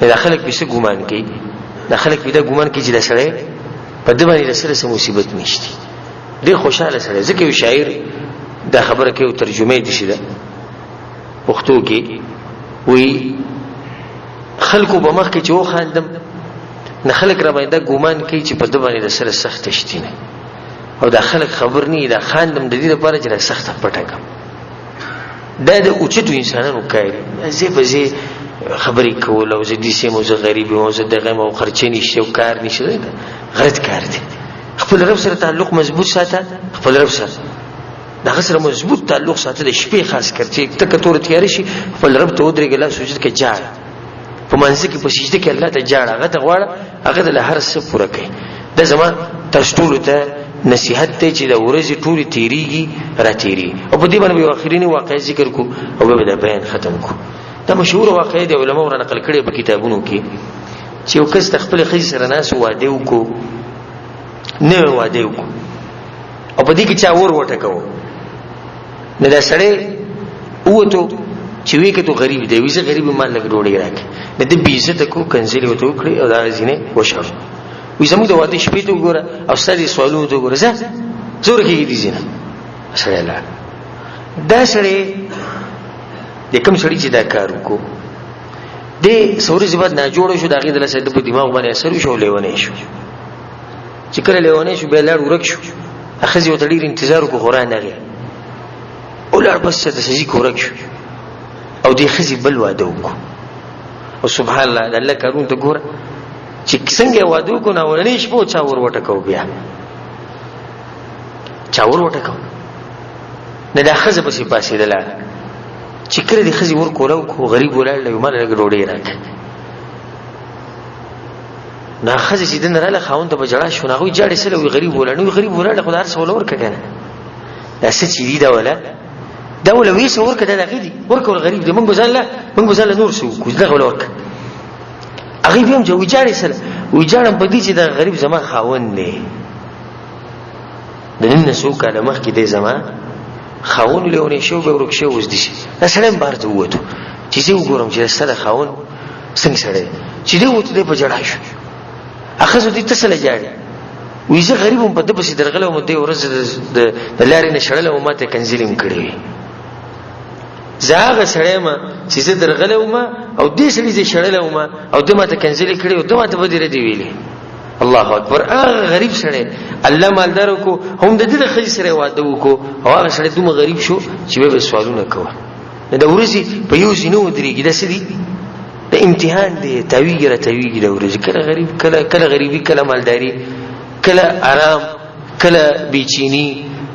دا خلک به څه ګمان کوي، دا خلک به دا ګمان کوي چې دا سره په دې باندې سره سم مصیبت نشته. ډېر خوشاله سره ځکه یو شاعر دا خبره کوي او ترجمه دي شي دا پښتو کې وی خلکو به مخ کې چې و خاندم نه خلک را باندې ګومان کوي چې په دې باندې سره سخت شتي نه او دا خلک خبر نه دا خاندم د دې لپاره چې سخت پټه دا د اوچتو انسانانو کوي زه په زه خبرې کول او زه دې سیمو زه غریب او زه دغه مو خرچې نشته او کار نشته غلط کار دی. خپل رب سره تعلق مضبوط ساته، خپل رب سره دا سره مضبوط تعلق ساته د شپې خاص کړي تک تور تیار شي خپل رب ته ودرېږي لا سجود کې جاړ په منځ کې په سجده کې الله ته جاړ هغه ته غواړه هغه د هر څه پوره کوي. د زمان تاسو ټول ته نصیحت ته چې د ورځې ټول تیریږي را تیری او په دې باندې یو اخرینی واقعي ذکر کو او به د بیان ختم کو. دا مشهور واقعي د علماء را نقل کړي په کتابونو کې چې یو کس خپل خځې سره ناس واده وکړو نه واده وکړو او په دې کې چا ور وټکاو نه دا سړی وته چې وی کته غریب دی ویزه غریب مال لګ ډوړی راکې نه دې بیزته کو کنځلې وته وکړي او دا ځینې وشو وې زموږ د واده شپې ته وګوره او ستاسو سوالونه ته وګوره زور کې دي زینه سره الله دا سړی د کوم سړی چې دا کار وکړو د سوري زبد نه جوړ شو دا غي د لسه د دماغ باندې اثر شو لیونه شو چې کله لیونه شو به لړ ورک شو اخزي وته ډیر انتظار کو قران نه او لړ بس د سجي کورک شو او دې خزي بل واده وکړو او سبحان الله الله کارون ته ګوره چې څنګه واده کو نه ورنې شپو چا ور وټکاو بیا چا ور وټکاو نه دا خزه پسې پاسې دلا چې کړه دې خزي ور کولو کو غریب ولاړ له مال لګ ډوډۍ راک نه خزه چې دن رااله خاون ته بجړا شو نه غوي جاړي سره وي غریب ولاړ نو غریب ولاړ خدای سره ولور کړه دا څه چې دی دا ولا دا ولوي څور کړه دا غدي ورکول غریب دې مونږ بزاله نور سو کو ځله ولور کړه هغه بیا جو ویجاړي سره ویجاړم په دې چې دا غریب زما خاون دی د نن سو کاله مخ کې دې زما خاون له شو به ورک شو وز دي دا سلام بارته وته چې زه وګورم چې سره خاون څنګه سره چې دې وته دې په جړا شو اخزو دې تسله جاړي ویزه غریب په دې پسې درغله او دې ورځ د لارې نشړل او ماته کنځلیم کړی زاغه سړی ما چې زه درغله او دې سړي زه شړل او دې ماته کنځلې کړی او دې ماته بدره دی ویلې الله اکبر. هغه غریب سړی الله مالدار کو هم د دې خځې سره واده وکړو او هغه سړی دومره غریب شو چې به سوالونه کوي. دا ورځي په یو ځینو درېږي د سړي د امتحان دی، تاویږي را تاویږي د ورځې، کله غریب کله غریبي، کله مالداري، کله آرام، کله بیچینی،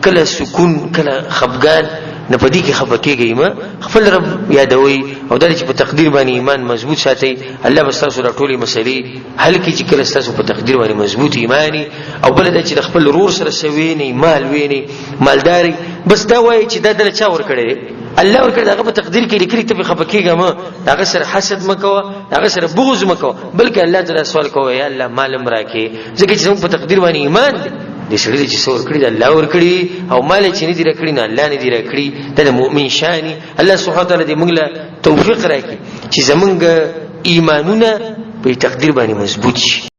کله سکون، کله خفګان. نه پدې کې خفه کېږئ ما، خپل رب یادوي او دا چې په تقدیر باندې ایمان مضبوط ساتي، الله به ستاسو د ټولې مسلې حل کړي چې کله ستاسو په تقدیر باندې مضبوط ایمانی. او بل دا چې د خپل ورور سره سوینې مال ویني مالداري، بس دا وایي چې دا دله چا ورکړی؟ الله ورکړي، دغه په تقدیر کې لیکلي، ته به خفه کېږه ما، هغه سره حسد مه کوه، هغه سره بغض مه کوه، بلکې الله تعالی سوال کوه یا الله مال م راکې، ځکه چې زموږ په تقدیر باندې ایمان دی. د سړي چې څو ورکړي د الله ورکړي، او مال چې نه دي راکړي نه الله نه دي راکړي. دا د مؤمن شاني. الله سبحانه وتعالی دې موږ له توفیق راکړي چې زمونږ ایمانونه په تقدیر باندې مضبوط شي.